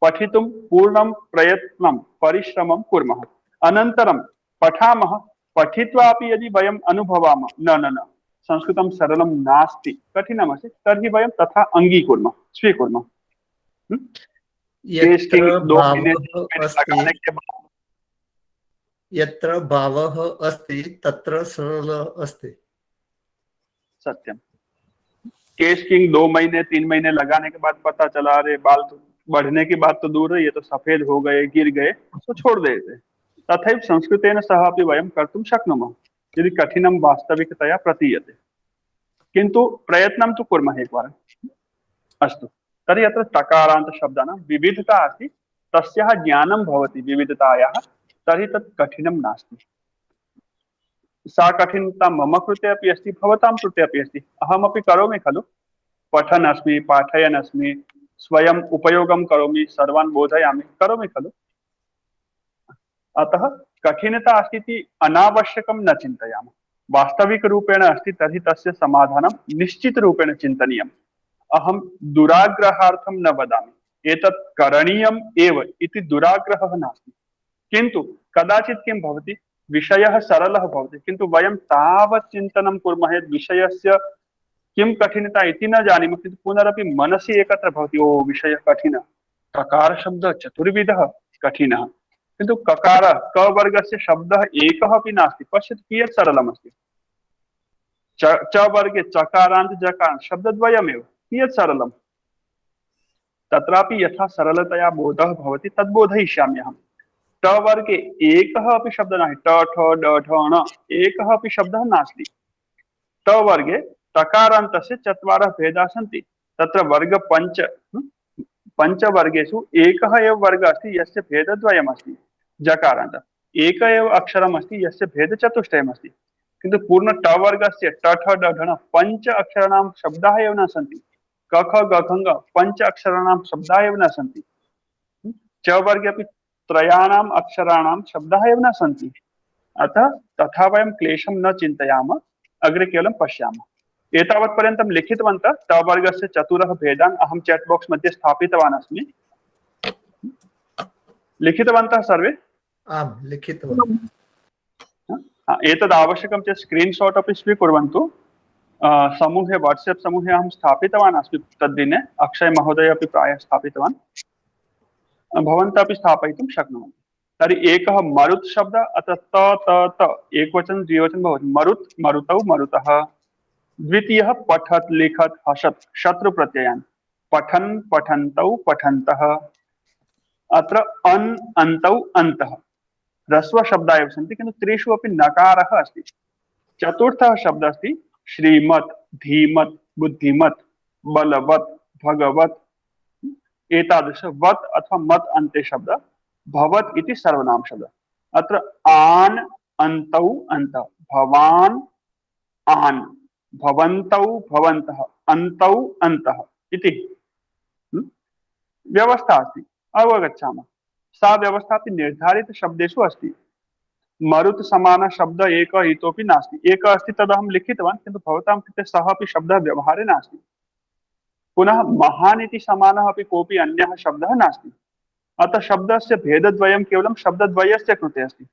पठितुं पूर्णं प्रयत्नं परिश्रमं कुर्मः, अनन्तरं पठामः, पठित्वा अपि यदि वयम् अनुभवामः न न न संस्कृतं सरलं नास्ति, कठिनमस्ति, तर्हि वयं तथा अङ्गीकुर्मः, स्वीकुर्मः। यत्र भावः अस्ति तत्र सरलः अस्ति। सत्यम। केश किंग 2 महीने 3 महीने लगाने के बाद पता चला अरे बाल तो बढ़ने की बात तो दूर है, ये तो सफेद हो गए, गिर गए, तो छोड़ देते। तथैव संस्कृतेन सह अपि वयं कर्तुं शक्नुमः यदि कठिनं वास्तविकतया प्रतीयते, किन्तु प्रयत्नं तु कुर्मः एकवारम्। अस्तु, तर्हि अत्र टकारान्त शब्दानां विविधता अस्ति, तस्याः ज्ञानं भवति विविधतायाः, तर्हि तत् कठिनं नास्ति। सा कठिनता मम कृते अपि अस्ति, भवतां कृते अपि अस्ति। अहमपि करोमि खलु, पठन् अस्मि, पाठयन् अस्मि, स्वयं उपयोगं करोमि, सर्वान् बोधयामि, करोमि खलु। अतः कठिनता अस्ति इति अनावश्यकं न चिन्तयामः। वास्तविकरूपेण अस्ति तर्हि तस्य समाधानं निश्चितरूपेण चिन्तनीयम्। अहं दुराग्रहार्थं न वदामि, एतत् करणीयम् एव इति दुराग्रहः नास्ति, किन्तु कदाचित् किं भवति, विषयः सरलः भवति, किन्तु वयं तावत् चिन्तनं कुर्मः यत् विषयस्य किं कठिनता इति न जानीमः, किन्तु पुनरपि मनसि एकत्र भवति, ओ विषयः कठिनः, ककारशब्दः चतुर्विधः कठिनः, किन्तु ककार क वर्गस्य शब्दः एकः अपि नास्ति, पश्यतु कियत् सरलमस्ति। च वर्गे चकारान्त जकारान्त शब्दद्वयमेव, कियत् सरलम्। तत्रापि यथा सरलतया बोधः भवति तद् बोधयिष्यामि अहम्। ट वर्गे एकः अपि शब्दः नास्ति, ट ठ ड ढ ण एकः अपि शब्दः नास्ति। ट वर्गे टकारान्तस्य 4 भेदाः सन्ति, तत्र वर्ग पञ्चवर्गेषु एकः एव वर्गः अस्ति यस्य भेदद्वयमस्ति, जकारान्त एक एव अक्षरम् अस्ति यस्य भेदचतुष्टयमस्ति, किन्तु पूर्ण ट वर्गस्य ट ठ ड ढ ण 5 अक्षराणां शब्दाः एव न सन्ति, क ख ग घ ङ 5 अक्षराणां शब्दाः एव न सन्ति, च वर्गे अपि 3 अक्षराणां शब्दाः एव न सन्ति। अतः तथा वयं क्लेशं न चिन्तयामः, अग्रे केवलं पश्यामः। एतावत्पर्यन्तं लिखितवन्तः ट वर्गस्य 4 भेदान् अहं चैट् बाक्स् मध्ये स्थापितवान् अस्मि। लिखितवन्तः सर्वे? आम्, लिखितवान्। एतद् आवश्यकं चेत् स्क्रीन्शाट् अपि स्वीकुर्वन्तु। समूहे वाट्सएप् समूहे अहं स्थापितवान् अस्मि तद्दिने, अक्षय महोदय अपि प्रायः स्थापितवान्, भवन्तः अपि स्थापयितुं शक्नुवन्ति। तर्हि एकः मरुत् शब्दः, अत्र त एकवचनं द्विवचनं भवति, मरुत् मरुतौ मरुतः। द्वितीयः पठत् लिखत् हसत् शत्रुप्रत्ययान्, पठन् पठन्तौ पठन्तः। अत्र अन् अन्तौ अन्तः ह्रस्वशब्दाः एव सन्ति, किन्तु त्रिषु अपि नकारः अस्ति। चतुर्थः शब्दः अस्ति श्रीमत् धीमत् बुद्धिमत् बलवत् भगवत्, एतादृश वत् अथवा मत् अन्ते शब्द भवत् इति सर्वनाम शब्द। अत्र आन् अन्तौ अन्तः, भवान् आन्, भवन्तौ भवन्तः, अन्तौ अन्तः इति व्यवस्था अस्ति, अवगच्छामः। सा व्यवस्था अपि निर्धारित शब्देषु अस्ति। मरुत् समान शब्द एकः इतोपि नास्ति, एकः अस्ति तदहं लिखितवान्, किन्तु भवतां कृते सः अपि शब्दः व्यवहारे नास्ति। पुनः महान् इति समानः अपि कोऽपि अन्यः शब्दः नास्ति। अतः शब्दस्य भेदद्वयं केवलं शब्दद्वयस्य कृते अस्ति।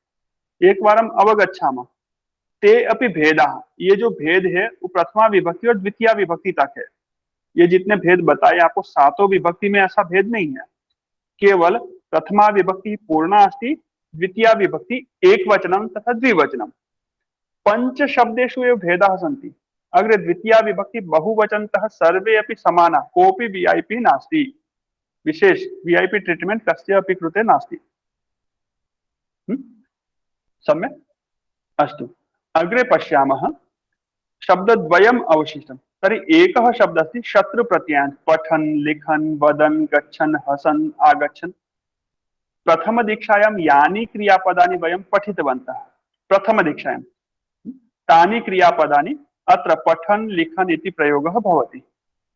एकवारम् अवगच्छामः, ते अपि भेदाः, ये जो भेद है वो प्रथमा विभक्ति और द्वितीया विभक्ति तक है। ये जितने भेद बताए आपको, 7 विभक्ति में ऐसा भेद नहीं है, केवल प्रथमा विभक्ति पूर्णा अस्ति, द्वितीया विभक्ति एकवचनं तथा द्विवचनं। 5 शब्देषु एव भेदाः सन्ति। अग्रे द्वितीया विभक्ति बहुवचनतः सर्वे अपि समाना, कोऽपि वीआईपी नास्ति। विशेष VIP ट्रीटमेंट कस्यापि कृते नास्ति। सम्यक् अस्तु अग्रे पश्यामः शब्दद्वयम् अवशिष्टं। तर्हि एकः शब्दः अस्ति शत्रुप्रत्ययान्त पठन् लिखन् वदन् गच्छन् हसन् आगच्छन्। प्रथमदीक्षायां यानि क्रियापदानि वयं पठितवन्तः प्रथमदीक्षायां तानि क्रियापदानि अत्र पठन् लिखन् इति प्रयोगः भवति।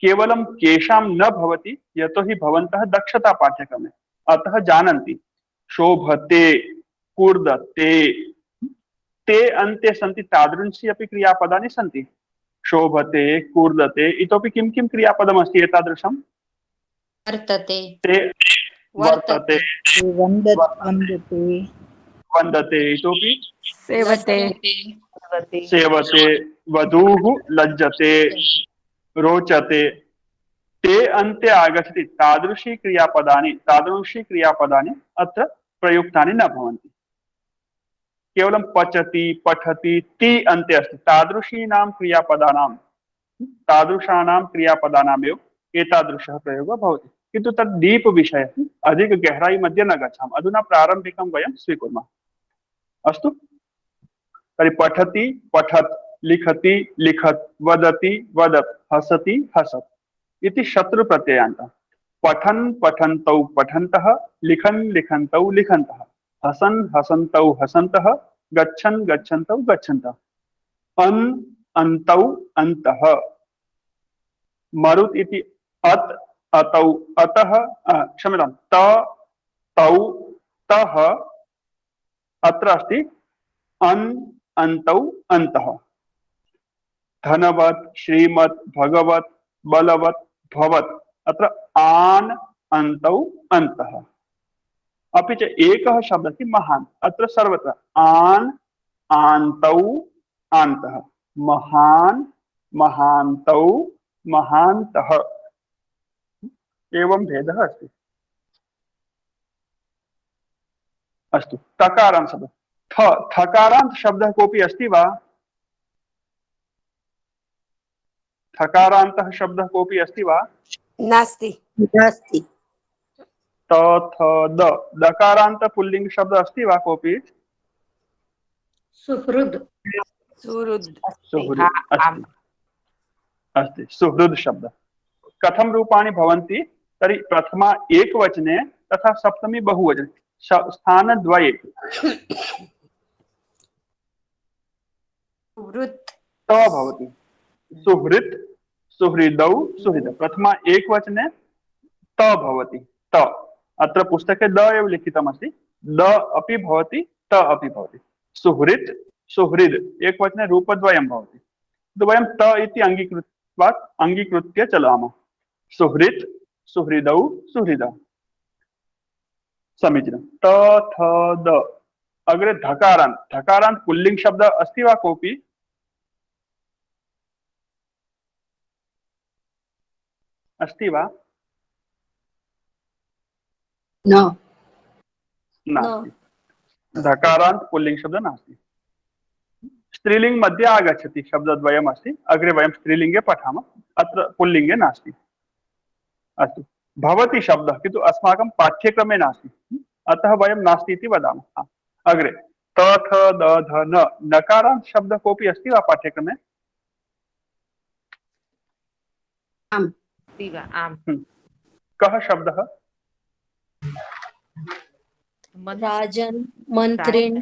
केवलं केषां न भवति यतोहि भवन्तः दक्षता पाठ्यक्रमे अतः जानन्ति। शोभते कूर्दते ते अन्ते सन्ति तादृशी अपि क्रियापदानि सन्ति। शोभते कूर्दते इतोपि किं किं क्रियापदमस्ति एतादृशं? वर्तते ते वर्तते वन्दते वन्दते इतोपि सेवते सेवते वधूः लज्जते रोचते ते अन्ते आगच्छति तादृशी क्रियापदानि अत्र प्रयुक्तानि न भवन्ति। केवलं पचति पठति ति अन्ते अस्ति तादृशानां क्रियापदानामेव एतादृशः प्रयोगः भवति। किन्तु तद् डीप् विषयः अधिक गहराई मध्ये न गच्छामः। अधुना प्रारम्भिकं वयं स्वीकुर्मः। अस्तु तर्हि पठति पठत् लिखति लिखत् वदति वदत् हसति हसत् इति शत्रुप्रत्ययान्तः। पठन् पठन्तौ पठन्तः लिखन् लिखन्तौ लिखन्तः हसन् हसन्तौ हसन्तः गच्छन् गच्छन्तौ गच्छन्तः अन् अन्तौ अन्तः। मरुत् इति अत् अतौ अतः क्षम्यतां त तौ तः अत्र अस्ति अन् अन्तौ अन्तः। धनवत् श्रीमत् भगवत् बलवत् भवत् अत्र आन् अन्तौ अन्तः। अपि च एकः शब्दः अस्ति महान् अत्र सर्वत्र आन् आन्तौ आन्तः महान् महान्तौ महान्तः एवं भेदः अस्ति। अस्तु तकारान्त शब्दः थकारान्त शब्दः कोऽपि अस्ति वा? थकारान्तः शब्दः कोऽपि अस्ति वा? नास्ति। नास्ति त थ द दकारान्त पुल्लिङ्ग शब्दः अस्ति वा कोऽपि? सुहृद सुहृद् सुहृद् अस्ति अस्ति सुहृद् शब्दः। कथं रूपाणि भवन्ति? तर्हि प्रथमा एकवचने तथा सप्तमी बहुवचने स्थानद्वये सुहृत् त भवति। सुहृत् सुहृदौ सुहृद प्रथमा एकवचने त भवति त। अत्र पुस्तके द एव लिखितमस्ति द अपि भवति त अपि भवति। सुहृत् सुहृद एकवचने रूपद्वयं भवति। वयं त इति अङ्गीकृत्य चलामः। सुहृत् सुहृदौ सुहृद समीचीनं। त थ द अग्रे धकारान्त पुल्लिङ्ग शब्दः अस्ति वा कोऽपि? अस्ति वा? न नास्ति। धकारान्त पुल्लिङ्ग शब्दः नास्ति। स्त्रीलिङ्ग मध्ये आगच्छति शब्दद्वयम् अस्ति अग्रे वयं स्त्रीलिङ्गे पठामः अत्र पुल्लिङ्गे नास्ति। अस्तु भवति शब्दः किन्तु अस्माकं पाठ्यक्रमे नास्ति अतः वयं नास्ति इति वदामः। अग्रे त थ द ध न नकारान्त शब्दः कोऽपि अस्ति वा पाठ्यक्रमे? कः शब्दः? राजन् मन्त्रिन्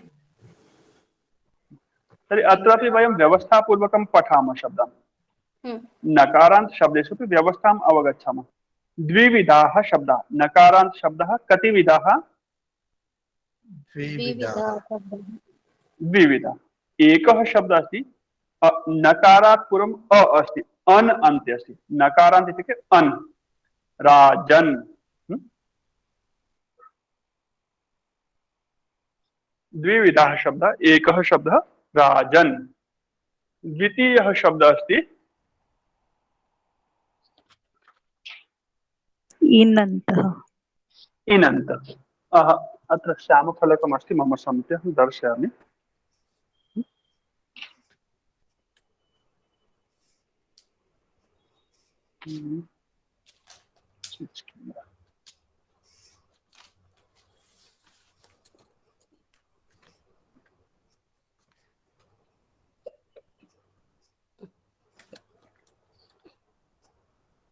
तर्हि अत्रापि वयं व्यवस्थापूर्वकं पठामः शब्दं। नकारान्त शब्देषु अपि व्यवस्थाम् अवगच्छामः। द्विविधाः शब्दाः नकारान्त शब्दः कति विधाः? द्विविधा। एकः शब्दः अस्ति नकारात् पूर्वम् अ अस्ति अन् अन्ते अस्ति नकारान्त इत्युक्ते अन् राजन्। द्विविधाः शब्दः एकः शब्दः राजन्। द्वितीयः शब्दः अस्ति इनन्तः इनन्त। अत्र श्यामफलकम् अस्ति मम समीपे अहं दर्शयामि।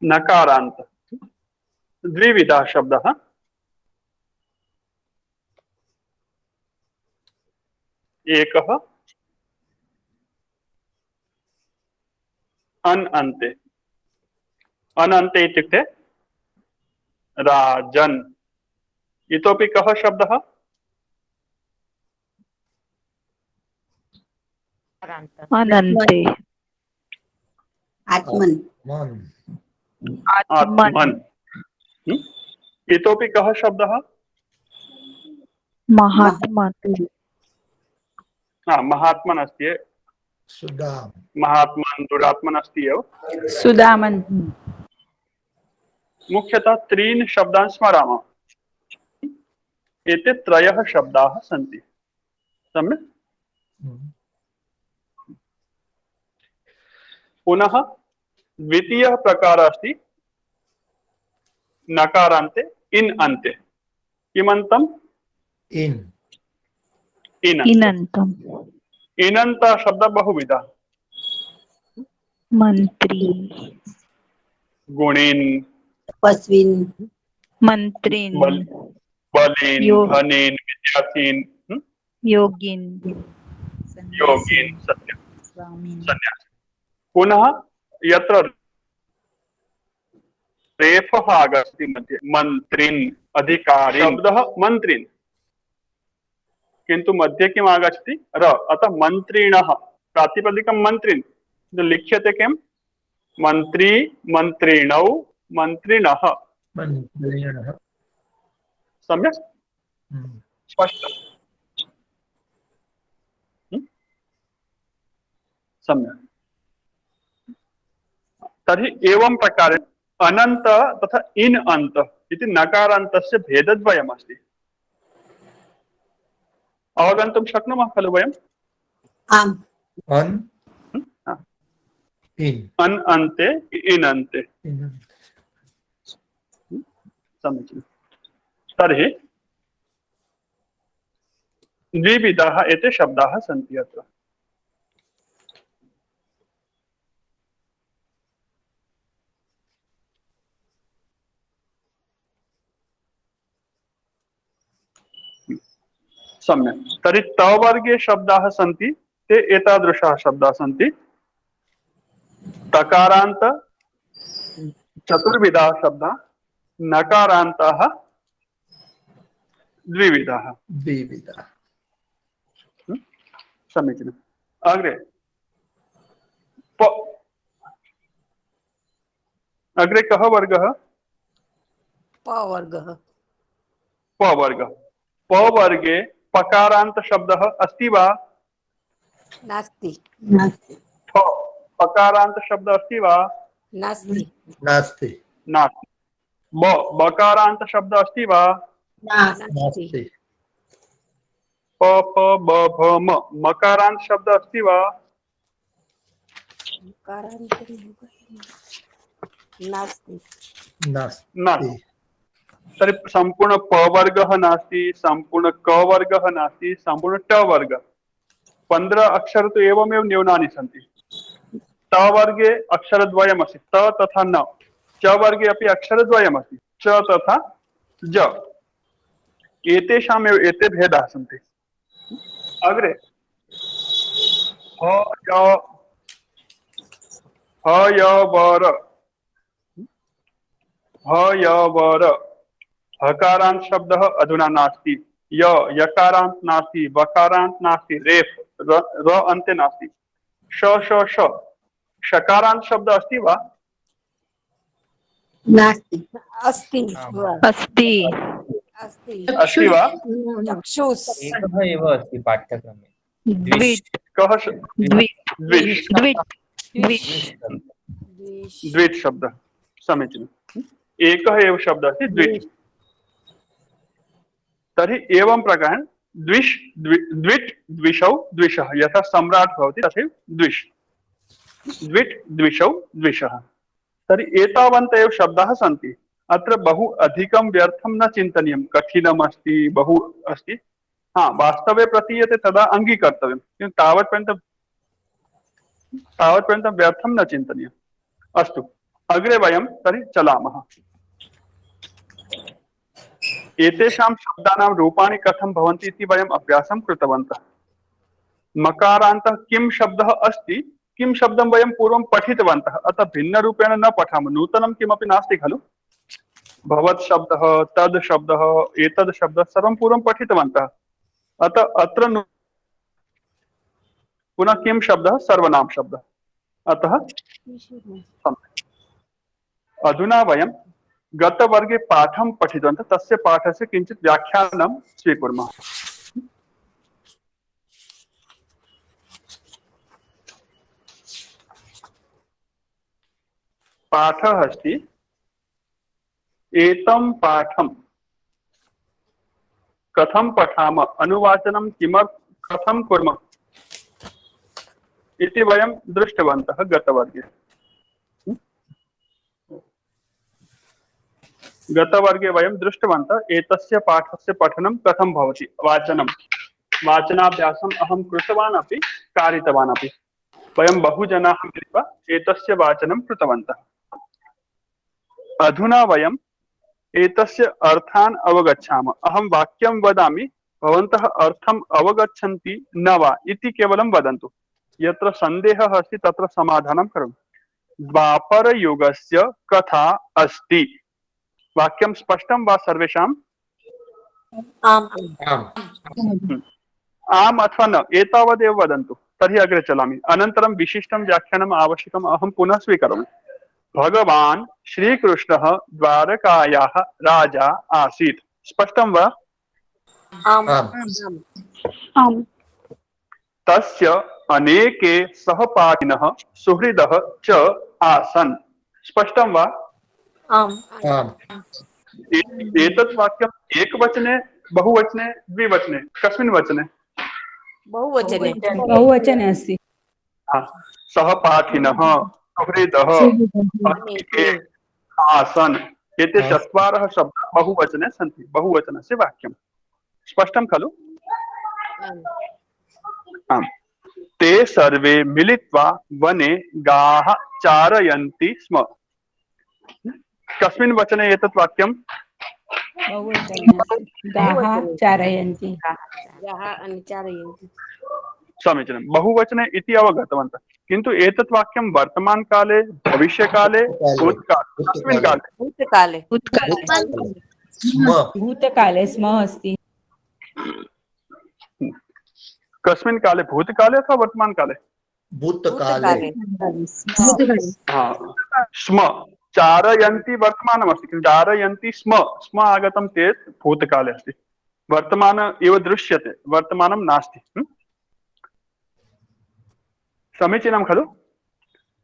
नकारान्त द्विविधः शब्दः एकः अनन्ते अनन्ते इत्युक्ते राजन् इतोपि कः शब्दः अनन्ते आत्मन् मन आत्मन् इतोपि कः शब्दः महात्मन् महात्मन् अस्ति सुदाम महात्मन् दुरात्मन् अस्ति एव सुदामन् मुख्यतः त्रीन् शब्दान् स्मरामः एते त्रयः शब्दाः सन्ति सम्यक् पुनः द्वितीयः प्रकारः अस्ति नकारान्ते इन् अन्ते किमन्तम् इन इनन्तम् इनन्त शब्दः बहुविधः मन्त्री गुणिन् तपस्विन् मन्त्रिन् बलिन् योग- धनिन् विद्यार्थीन् योगिन् योगिन् सत्यं सन्यासी पुनः यत्र रेफः आगच्छति मध्ये मन्त्रिन् अधिकारी शब्दः मन्त्रिन् किन्तु मध्ये किम् आगच्छति र अतः मन्त्रिणः प्रातिपदिकं मन्त्रिन् लिख्यते किं मन्त्री मन्त्रिणौ मन्त्रिणः मंत्रिणः सम्यक् स्पष्टं सम्यक् तर्हि एवं प्रकारेण अनन्त तथा इन् अन्त इति नकारान्तस्य भेदद्वयमस्ति अवगन्तुं शक्नुमः खलु वयम् आम् अन इन अन् अन्ते इन् अन्ते इन समीचीनं तर्हि द्विविधाः एते शब्दाः सन्ति अत्र सम्यक् तर्हि तवर्गे शब्दाः सन्ति ते एतादृशाः शब्दाः सन्ति तकारान्त चतुर्विधाः शब्दाः नकारान्ताः द्विविधाः द्विविधा समीचीनम् अग्रे अग्रे कः वर्गः पवर्गः पवर्गः पवर्गे पकारान्त शब्दः अस्ति वा नास्ति नास्ति पकारान्त शब्दः अस्ति वा नास्ति नास्ति नास्ति बकारान्त शब्दः अस्ति वा नास्ति नास्ति प फ ब भ म मकारान्त शब्दः अस्ति वा नास्ति नास्ति नास्ति तर्हि सम्पूर्ण पवर्गः नास्ति सम्पूर्ण क वर्गः नास्ति सम्पूर्ण ट वर्गः 15 अक्षर तु एवमेव न्यूनानि सन्ति त वर्गे अक्षरद्वयमस्ति त तथा न च वर्गे अपि अक्षरद्वयमस्ति च तथा ज एतेषामेव एते भेदाः सन्ति अग्रे ह य वर ह य वर हकारांत शब्दः अधुना नास्ति यकारांत नास्ति वकारांत नास्ति रेफ र अन्ते नास्ति श शकारांत शब्द अस्ति वा नास्ति अस्ति अस्ति अस्ति अस्ति वा चक्षुस् एकः एव अस्ति पाठ्यक्रमे द्विट् कः द्विट् द्विष् द्विट् द्विट् द्विट् शब्दः समीचीनम् एकः एव शब्दः अस्ति द्विट् तर्हि एवं प्रकारेण द्विट् द्विषौ द्विषः यथा सम्राट् भवति तथैव द्विष् द्विट् द्विषौ द्विषः तर्हि एतावन्तः एव शब्दाः सन्ति अत्र बहु अधिकं व्यर्थं न चिन्तनीयं कठिनम् अस्ति बहु अस्ति हाँ वास्तवे प्रतीयते तदा अङ्गीकर्तव्यं किन्तु तावत्पर्यन्तं व्यर्थं न चिन्तनीयम् अस्तु अग्रे वयं तर्हि चलामः। एतेषां शब्दानां रूपाणि कथं भवन्ति इति वयम् अभ्यासं कृतवन्तः। मकारान्तः किं शब्दः अस्ति, किं शब्दं वयं पूर्वं पठितवन्तः, अतः भिन्नरूपेण न पठामः, नूतनं किमपि नास्ति खलु। भवत् शब्दः, तद् शब्दः, एतद् शब्दः सर्वं पूर्वं पठितवन्तः, अतः अत्र पुनः किं शब्दः, सर्वनाम शब्दः, अतः अधुना वयं गतवर्गे पाठं पठितवन्तः, तस्य पाठस्य किञ्चित् व्याख्यानं स्वीकुर्मः। पाठः अस्ति एतं पाठं कथं पठामः, अनुवाचनं कथं कुर्मः इति वयं दृष्टवन्तः गतवर्गे। गतवर्गे वयं दृष्टवन्तः एतस्य पाठस्य पठनं कथं भवति, वाचनं, वाचनाभ्यासम् अहं कृतवान् अपि कारितवान् अपि। वयं बहुजनाः मिलित्वा एतस्य वाचनं कृतवन्तः। अधुना वयम् एतस्य अर्थान् अवगच्छामः। अहं वाक्यं वदामि, भवन्तः अर्थम् अवगच्छन्ति न वा इति केवलं वदन्तु। यत्र सन्देहः अस्ति तत्र समाधानं करोमि। द्वापरयुगस्य कथा अस्ति। वाक्यं स्पष्टं वा सर्वेषाम्? आम् आम् अथवा न, एतावदेव वदन्तु। तर्हि अग्रे चलामि, अनन्तरं विशिष्टं व्याख्यानम् आवश्यकम् अहं पुनः स्वीकरोमि। भगवान् श्रीकृष्णः द्वारकायाः राजा आसीत्। स्पष्टं वा? आम् तस्य अनेके सहपाठिनः सुहृदः च आसन्। स्पष्टं वा? आम् एतत् वाक्यम् एकवचने, बहुवचने, द्विवचने, कस्मिन् वचने? बहुवचने। बहुवचने अस्ति। सहपाठिनः, सुहृदः, अनेके आसन्, एते चत्वारः शब्दाः बहुवचने सन्ति। बहुवचनस्य वाक्यं स्पष्टं खलु? आम्। ते सर्वे मिलित्वा वने गाः चारयन्ति स्म। कस्मिन् वचने एतत् वाक्यं? बहुवचने। गाः चारयन्ति। समीचीनं। बहुवचने इति अवगतवन्तः, किन्तु एतत् वाक्यं वर्तमानकाले, भविष्यकाले, भूतकाले, कस्मिन् काले? भूतकाले। भूतकाले स्म अस्ति। कस्मिन् काले? भूतकाले अथवा वर्तमानकाले? भूतकाले स्म। चारयन्ति वर्तमानमस्ति, किन्तु चारयन्ति स्म, स्म आगतं चेत् भूतकाले अस्ति। वर्तमान एव दृश्यते, वर्तमानं नास्ति। समीचीनं खलु?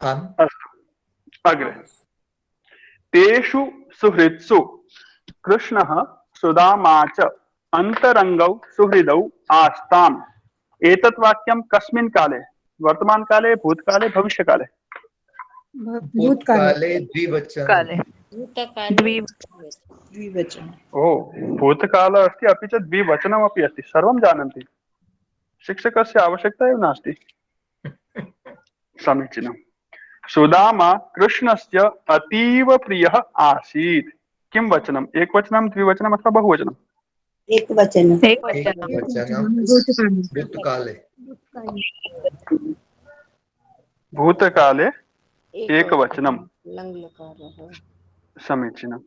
अस्तु, अग्रे। तेषु सुहृत्सु कृष्णः सुदामा च अन्तरङ्गौ सुहृदौ आस्ताम्। एतत् वाक्यं कस्मिन् काले? वर्तमानकाले, भूतकाले, भविष्यकाले? भूतकाले द्विवचन। काले ओ, भूतकाल अस्ति, अपि च द्विवचनमपि अस्ति, सर्वं जानन्ति। शिक्षकस्य आवश्यकता एव नास्ति। समीचीनं। सुदामा कृष्णस्य अतीव प्रियः आसीत्। किं वचनम्? एकवचनं, द्विवचनम् अथवा बहुवचनम्? एकवचनं। भूतकाले भूतकाले एकवचनं। लङ्लकारः। समीचीनम्।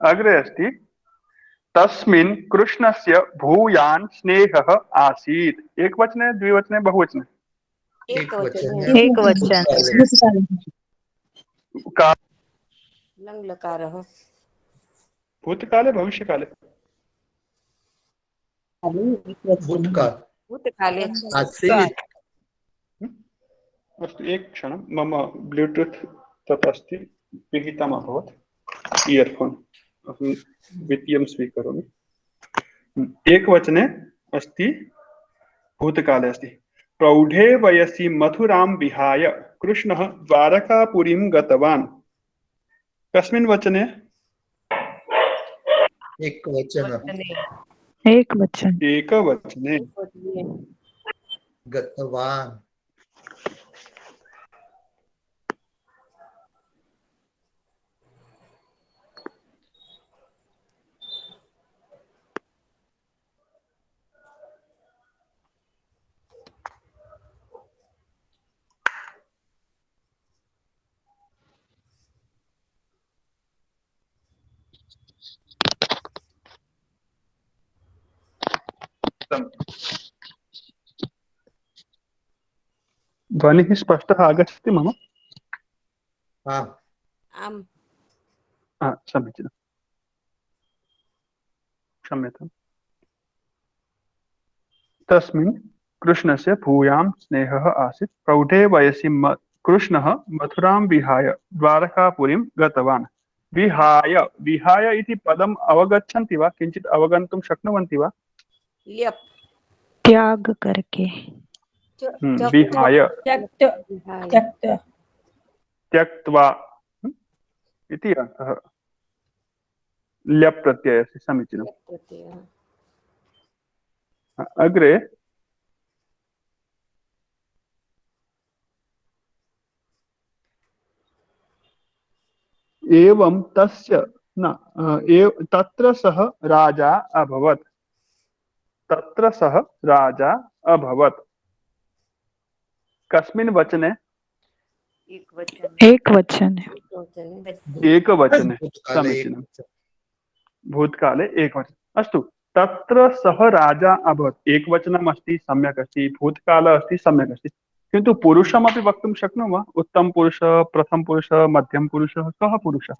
अग्रे अस्ति तस्मिन् कृष्णस्य भूयान् स्नेहः आसीत्। एकवचने, द्विवचने, बहुवचने? एकवचन। लङ्लकारः। भूतकाले, भविष्यकाले? भूतकाले। आसीत्। अस्तु, एक क्षणं, मम ब्लूटूथ तत् अस्ति, पिहितम् अभवत्। इयरफोन अहं द्वितीयं स्वीकरोमि। एकवचने अस्ति, भूतकाले अस्ति। प्रौढे वयसि मथुरां विहाय कृष्णः द्वारकापुरीं गतवान्। कस्मिन् वचने? एकवचन। एकवचने। गतवान्। ध्वनिः स्पष्टः आगच्छति मम? आम् आम् समीचीनं, क्षम्यताम्। तस्मिन् कृष्णस्य भूयां स्नेहः आसीत्। प्रौढे वयसि कृष्णः मथुरां विहाय द्वारकापुरीं गतवान्। विहाय विहाय इति पदम् अवगच्छन्ति वा? किञ्चित् अवगन्तुं शक्नुवन्ति वा? ल्यप् त्याग करके। विहाय त्यक्त त्यक्त त्यक्त्वा इति अर्थः। ल्यप् प्रत्ययस्य, समीचीनम्। अग्रे एवं तस्य तत्र सः राजा अभवत्। तत्र सः राजा अभवत् कस्मिन् वचने? एक वचन है। एकवचने, भूतकाले समीचीनं। भूतकाले एकवचने, अस्तु। तत्र सः राजा अभवत् एकवचनम् अस्ति, सम्यक् अस्ति। भूतकाल अस्ति, सम्यक् अस्ति। किन्तु पुरुषमपि वक्तुं शक्नुमः। उत्तम पुरुषः, प्रथम पुरुषः, मध्यम पुरुषः, कः पुरुषः?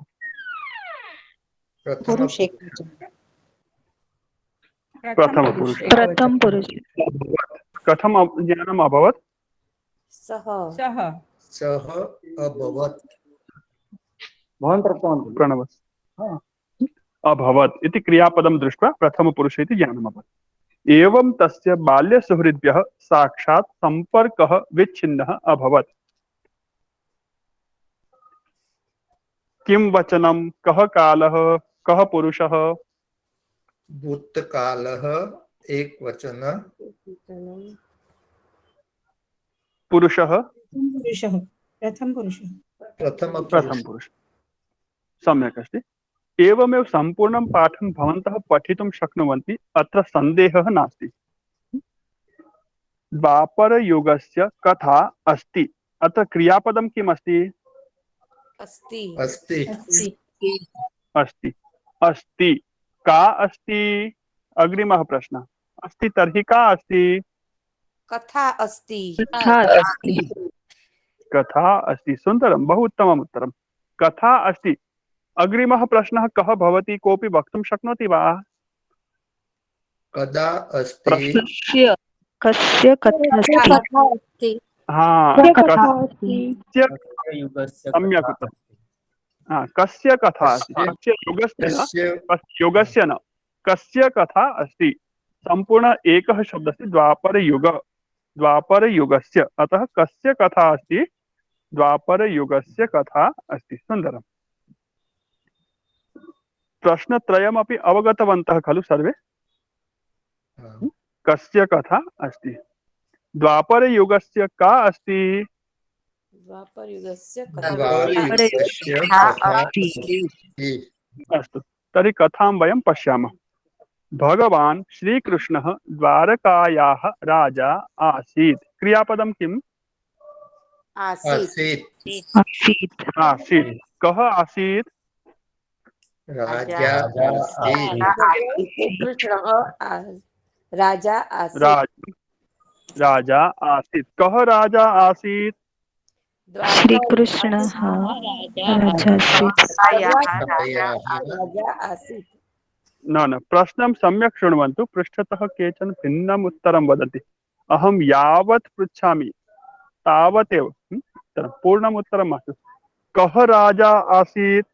प्रथम पुरुष। प्रथम पुरुष। कथम ज्ञानम् अभवत्? सः सः अभवत्। प्रणव अभवत् इति क्रियापदं दृष्ट्वा प्रथमपुरुषे इति ज्ञानम् अभवत्। एवं तस्य बाल्यसुहृद्भ्यः साक्षात् सम्पर्कः विच्छिन्नः अभवत्। किं वचनं? कः कालः? कः पुरुषः? भूतकालः एक वचन। पुरुषः प्रथम पुरुषः प्रथम पुरुष, सम्यक् अस्ति। एवमेव सम्पूर्णं पाठं भवन्तः पठितुं शक्नुवन्ति, अत्र सन्देहः नास्ति। द्वापरयुगस्य कथा अस्ति। अत्र क्रियापदं किम् अस्ति? अस्ति अस्ति अस्ति अस्ति। का अस्ति? अग्रिमः प्रश्नः। अस्ति तर्हि का अस्ति? कथा अस्ति कथा अस्ति। सुन्दरं, बहु उत्तमम् उत्तरं। कथा अस्ति। अग्रिमः प्रश्नः कः भवति? कोऽपि वक्तुं शक्नोति वा? कदा अस्ति? कस्य कथा अस्ति? सम्यक् उत्तरं। कस्य कथा अस्ति? कस्य युगस्य न, कस्य युगस्य न, कस्य कथा अस्ति। सम्पूर्ण एकः शब्दः अस्ति, द्वापरयुग, द्वापरयुगस्य। अतः कस्य कथा अस्ति? द्वापरयुगस्य कथा अस्ति। सुन्दरम्। प्रश्नत्रयमपि अवगतवन्तः खलु सर्वे? कस्य कथा अस्ति? द्वापरयुगस्य का अस्ति? द्वापरयुगस्य अस्तु, तर्हि कथां वयं पश्यामः। भगवान् श्रीकृष्णः द्वारकायाः राजा आसीत्। क्रियापदं किम्? आसीत् आसीत्। कः आसीत्? राजा राजा आसीत्। राजा आसीत्। कः राजा आसीत्? श्रीकृष्णः राजा आसीत्। न, प्रश्नं सम्यक् शृण्वन्तु। पृष्ठतः केचन भिन्नम् उत्तरं वदति। अहं यावत् पृच्छामि तावदेव पूर्णम् उत्तरं मास्तु। कः राजा आसीत्?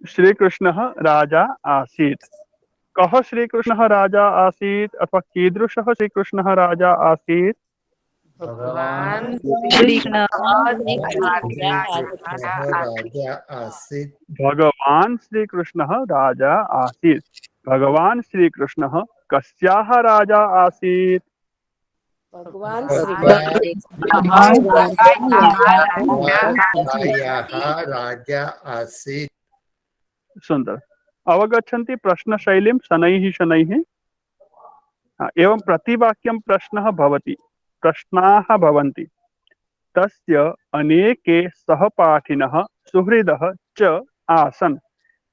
श्रीकृष्णः राजा आसीत्। कः श्रीकृष्णः राजा आसीत् अथवा कीदृशः श्रीकृष्णः राजा आसीत्? भगवान् श्रीकृष्णः राजा आसीत्। भगवान् श्रीकृष्णः कस्याः राजा आसीत्? भगवान् राजा आसीत्। सुन्दर। अवगच्छन्ति प्रश्नशैलीं शनैः शनैः? एवं प्रतिवाक्यं प्रश्नः भवति, प्रश्नाः भवन्ति। तस्य अनेके सहपाठिनः सुहृदः च आसन्।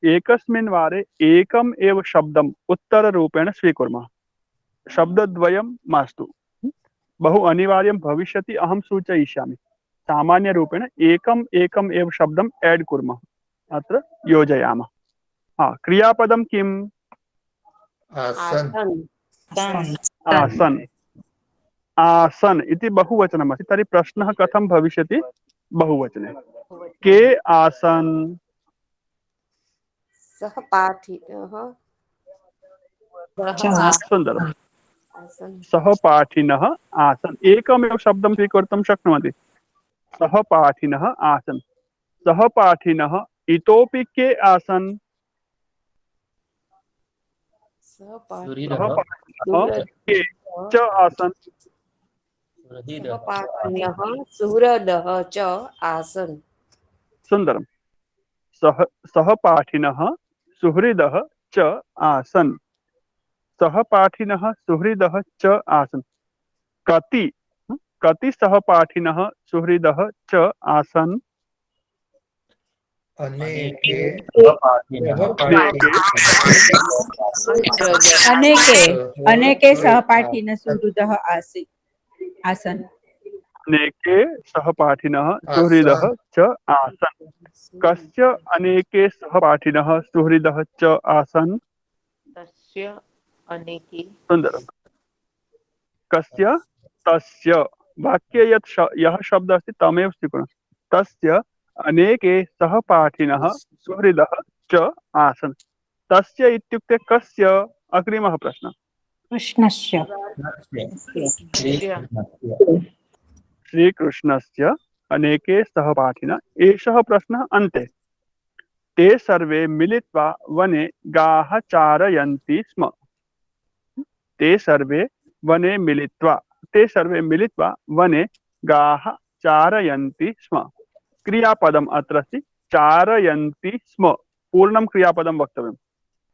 एकस्मिन् वारे एकम् एव शब्दम् उत्तररूपेण स्वीकुर्मः। शब्दद्वयं मास्तु। बहु अनिवार्यं भविष्यति, अहं सूचयिष्यामि। सामान्यरूपेण एकम् एकम् एव शब्दम् ऐड् कुर्मः, अत्र योजयामः। क्रियापदं किम्? आसन आसन्। आसन् इति बहुवचनमस्ति, तर्हि प्रश्नः कथं भविष्यति बहुवचने? के आसन्? सहपाठिनः सुन्दरम्। सहपाठिनः आसन्। एकमेव शब्दं स्वीकर्तुं शक्नुवन्ति। सहपाठिनः आसन्। सहपाठिनः इतोपि के आसन्? सहपाठिनः के च आसन्। सहपाठिनः सुहृदः च आसन्। सुन्दरम्। सहपाठिनः सुहृदः च आसन्। सहपाठिनः सुहृदः च आसन्। कति सहपाठिनः सुहृदः च आसन्? अनेके अनेके सहपाठिनः सुहृदः आसन्। अनेके सहपाठिनः सुहृदः च आसन्। कस्य अनेके सहपाठिनः सुहृदः च आसन्? तस्य अनेके सुन्दरम्। कस्य? तस्य। वाक्ये यः शब्दः अस्ति तमेव स्वीकुर्मः। तस्य अनेके सहपाठिनः सुहृदः च आसन्। तस्य इत्युक्ते कस्य? अग्रिमः प्रश्नः। कृष्णस्य। श्रीकृष्णस्य अनेके सहपाठिनः। एषः प्रश्नः अन्ते। ते सर्वे मिलित्वा वने गाः चारयन्ति स्म। ते सर्वे मिलित्वा वने गाः चारयन्ति स्म। क्रियापदम् अत्र अस्ति चारयन्ति स्म। पूर्णं क्रियापदं वक्तव्यं।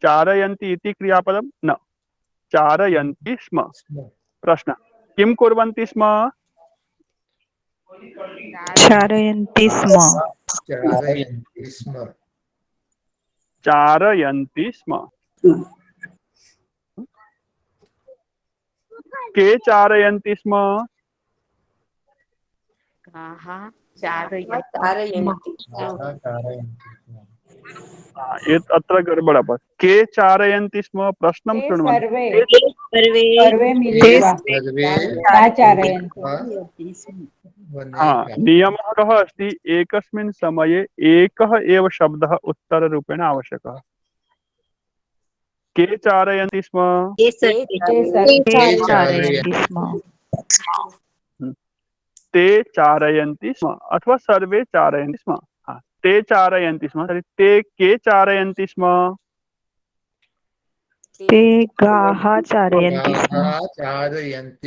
चारयन्ति इति क्रियापदं न, चारयन्ति स्म। प्रश्न, किं कुर्वन्ति स्म? चारयन्ति स्म। चारयन्ति स्म। के चारयन्ति स्म? अत्र गड़बड़ अभवत्। के चारयन्ति स्म? प्रश्नं शृण्वन्तु। नियमः कः अस्ति? एकस्मिन् समये एकः एव शब्दः उत्तररूपेण आवश्यकः। के चारयन्ति स्म? ते चारयन्ति स्म अथवा सर्वे चारयन्ति स्म। ते चारयन्ति स्म, तर्हि ते के चारयन्ति स्म? ते गाः चारयन्ति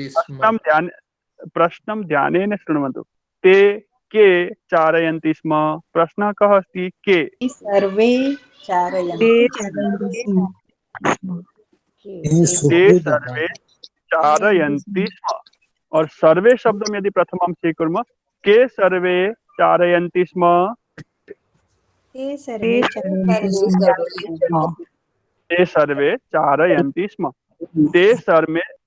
स्म। प्रश्नं ध्यानेन शृण्वन्तु। ते के चारयन्ति स्म? प्रश्नः कः अस्ति? के सर्वे चारयन्ति स्म। ते सर्वे चारयन्ति स्म। और सर्वे शब्दं यदि प्रथमं स्वीकुर्मः, के सर्वे चारयन्ति स्म? ते सर्वे चारयन्ति स्म।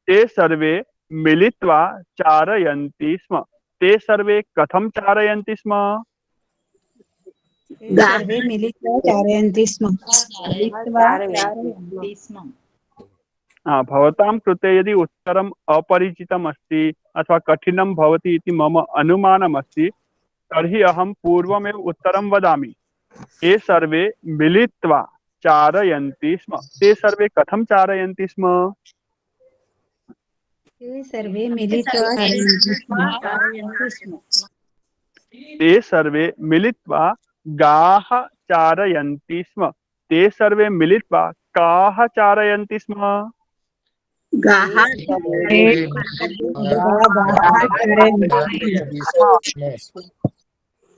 ते सर्वे मिलित्वा चारयन्ति स्म। ते सर्वे कथं चारयन्ति स्म? सर्वे मिलित्वा चारयन्ति स्म। भवतां कृते यदि उत्तरम् अपरिचितम् अस्ति अथवा कठिनं भवति इति मम अनुमानम् अस्ति, तर्हि अहं पूर्वमेव उत्तरं वदामि। ते सर्वे मिलित्वा चारयन्ति स्म। ते सर्वे कथं चारयन्ति स्म? ते सर्वे मिलित्वा चारयन्ति स्म। ते सर्वे मिलित्वा गाः चारयन्ति स्म। ते सर्वे मिलित्वा काः चारयन्ति स्म?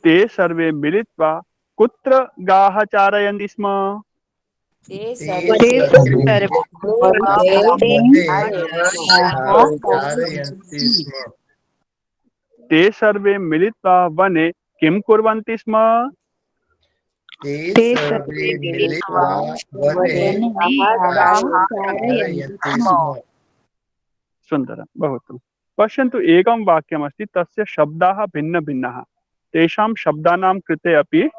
ते सर्वे मिलित्वा कुत्र गाः चारयन्ति स्म? ते सर्वे मिलित्वा वने किं कुर्वन्ति स्म? ते सर्वे मिलित्वा वने चारयन्ति स्म। सुन्दरं, बहु उत्तमं। पश्यन्तु, एकं वाक्यमस्ति, तस्य शब्दाः भिन्न भिन्नाः, तेषां शब्दानां कृते अपि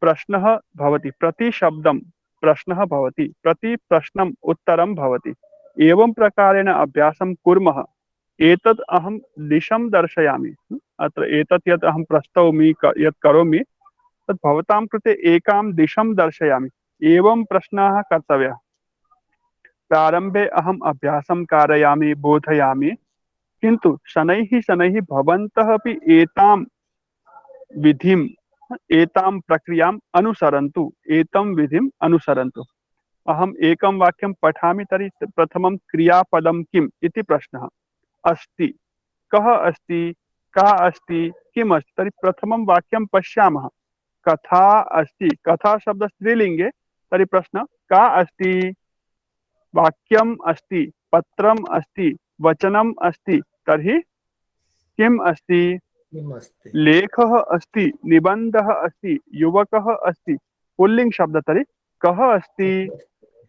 प्रश्नः भवति, प्रति शब्दं प्रश्नः भवति, प्रति प्रश्नम् उत्तरं भवति। एवं प्रकारेण अभ्यासं कुर्मः। एतत् अहं दिशं दर्शयामि, अत्र एतत् यत् अहं प्रस्तौमि, यत् करोमि, तत् भवतां कृते एकां दिशं दर्शयामि। एवं प्रश्नाः कर्तव्याः। प्रारम्भे अहम् अभ्यासं कारयामि, बोधयामि, किन्तु शनैः शनैः भवन्तः अपि एतां विधिं, एतां प्रक्रियाम् अनुसरन्तु, एतं विधिम् अनुसरन्तु। अहम् एकं वाक्यं पठामि, तर्हि प्रथमं क्रियापदं किम् इति प्रश्नः अस्ति। कः अस्ति, का अस्ति, किम् अस्ति? तर्हि प्रथमं वाक्यं पश्यामः। कथा अस्ति, कथा शब्द स्त्रीलिङ्गे, तर्हि प्रश्न का अस्ति? वाक्यम् अस्ति, पत्रम् अस्ति, वचनम् अस्ति, तर्हि किम् अस्ति? लेखः अस्ति, निबन्धः अस्ति, युवकः अस्ति, पुल्लिङ्ग शब्द, तर्हि कः अस्ति?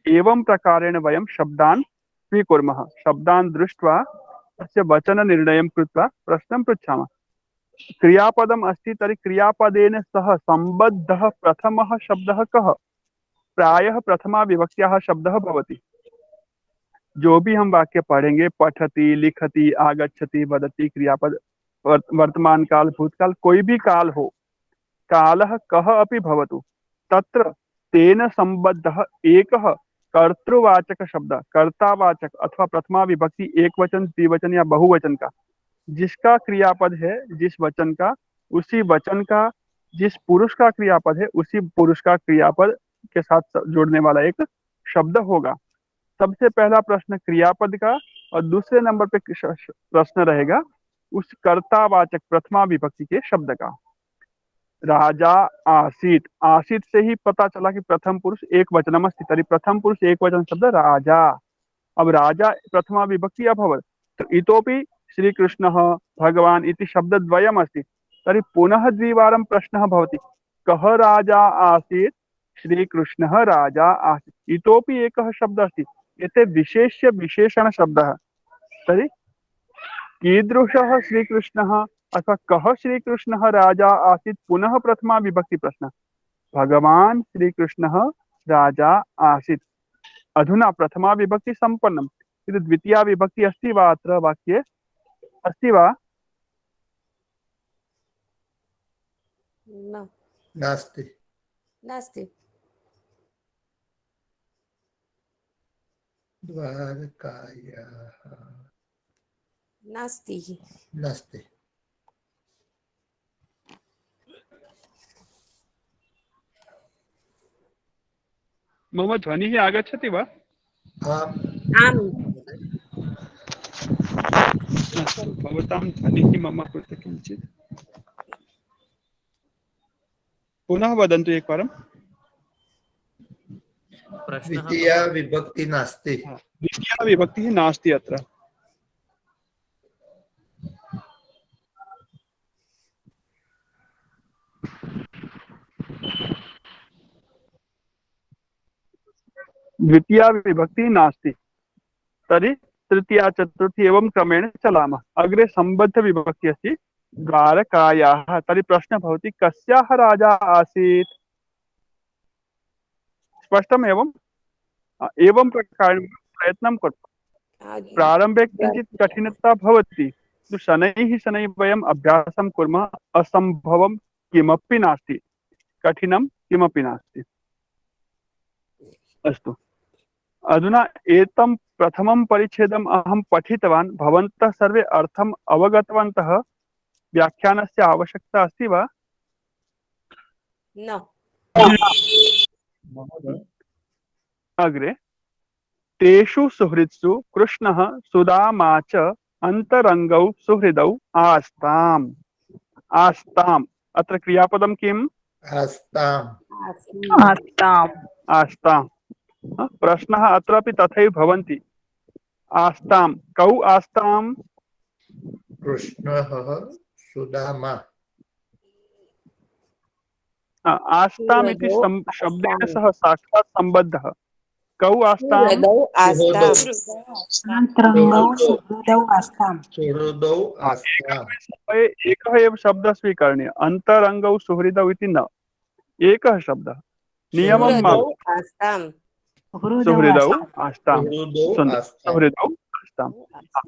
एवं प्रकारेण वयं शब्दान् स्वीकुर्मः। शब्दान् दृष्ट्वा तस्य वचननिर्णयं कृत्वा प्रश्नं पृच्छामः। क्रियापदम् अस्ति, तर्हि क्रियापदेन सह सम्बद्धः प्रथमः शब्दः कः? प्रायः प्रथमा विभक्त्याः शब्दः भवति। जो भी हम वाक्य पढ़ेंगे, पठति, लिखति, आगच्छति, वदति, क्रियापद वर्तमान काल, भूतकाल, कोई भी काल हो, कालः कः अपि भवतु, तत्र तेन संबद्धः एकः कर्तृवाचक शब्द, कर्तावाचक अथवा प्रथमा विभक्ति एकवचन, द्विवचन या बहुवचन का, जिसका क्रियापद है जिस वचन का, उसी वचन का, जिस पुरुष का क्रियापद है उसी पुरुष का क्रियापद के साथ जोड़ने वाला एक शब्द होगा। सबसे पहला प्रश्न क्रियापद का, और दूसरे नंबर पे प्रश्न रहेगा उस कर्तावाचक प्रथमा विभक्ति के शब्द का। राजा आसीत, आसीत से ही पता चला कि प्रथम पुरुष एक वचनम अस्ति, तर्हि प्रथम पुरुष एक वचन शब्द राजा। अब राजा प्रथमा विभक्ति अभवत्, तो इतोपि श्रीकृष्णः, भगवान् इति शब्दद्वयम् अस्ति, तर्हि पुनः द्विवारं प्रश्नः भवति, कः राजा आसीत्? श्रीकृष्णः राजा आसीत्। इतोपि एकः शब्दः अस्ति, एते विशेष्य विशेषण शब्दः, तर्हि कीदृशः श्रीकृष्णः अथवा कः श्रीकृष्णः राजा आसीत्? पुनः प्रथमा विभक्ति प्रश्न, भगवान् श्रीकृष्णः राजा आसीत्। अधुना प्रथमा विभक्ति संपन्नम्, किन्तु द्वितीया विभक्ति अस्ति वा अत्र वाक्ये? अस्ति वा? न, नास्ति। नास्ति। द्वारकायाः नास्ति। नास्ति। मम ध्वनिः आगच्छति वा? आम्। भवतां ध्वनिः मम कृते किञ्चित् पुनः वदन्तु एकवारं। द्वितीया विभक्ति नास्ति। द्वितीया विभक्तिः नास्ति अत्र। द्वितीया विभक्ति नास्ति, तर्हि तृतीया, चतुर्थी एवं क्रमेण चलामः। अग्रे संबद्ध विभक्ति अस्ति द्वारकायाः, तर्हि प्रश्नः भवति कस्याः राजा आसीत्? स्पष्टम् एवं? एवं प्रकारेण प्रयत्नं कुर्मः। प्रारम्भे किञ्चित् कठिनता भवति, किन्तु शनैः शनैः वयम् अभ्यासं कुर्मः। असम्भवं किमपि नास्ति, कठिनं किमपि नास्ति। अस्तु, अधुना एतं प्रथमं परिच्छेदम् अहं पठितवान्। भवन्तः सर्वे अर्थम् अवगतवन्तः? व्याख्यानस्य आवश्यकता अस्ति वा? न। अग्रे तेषु सुहृत्सु कृष्णः सुदामा च अन्तरङ्गौ सुहृदौ आस्ताम्। आस्ताम्, अत्र क्रियापदं किम्? आस्ताम्। आस्ताम्। आस्ताम्। प्रश्नः अत्रापि तथैव भवन्ति। आस्ताम्, कौ आस्ताम्? कृष्णः सुदामा। आस्ताम् इति शब्देन सह साक्षात् सम्बद्धः। कौ आस्ताम्? सुहृदौ आस्ताम्। सुहृदौ आस्ताम्। एकः एव शब्दः स्वीकरणीयः। अन्तरङ्गौ सुहृदौ इति न, एकः शब्दः। नियमं सुहृदौ आस्ताम्। सुहृदौ आस्ताम्। सुहृदौ आस्ताम्। सुहृदौ आस्ताम्।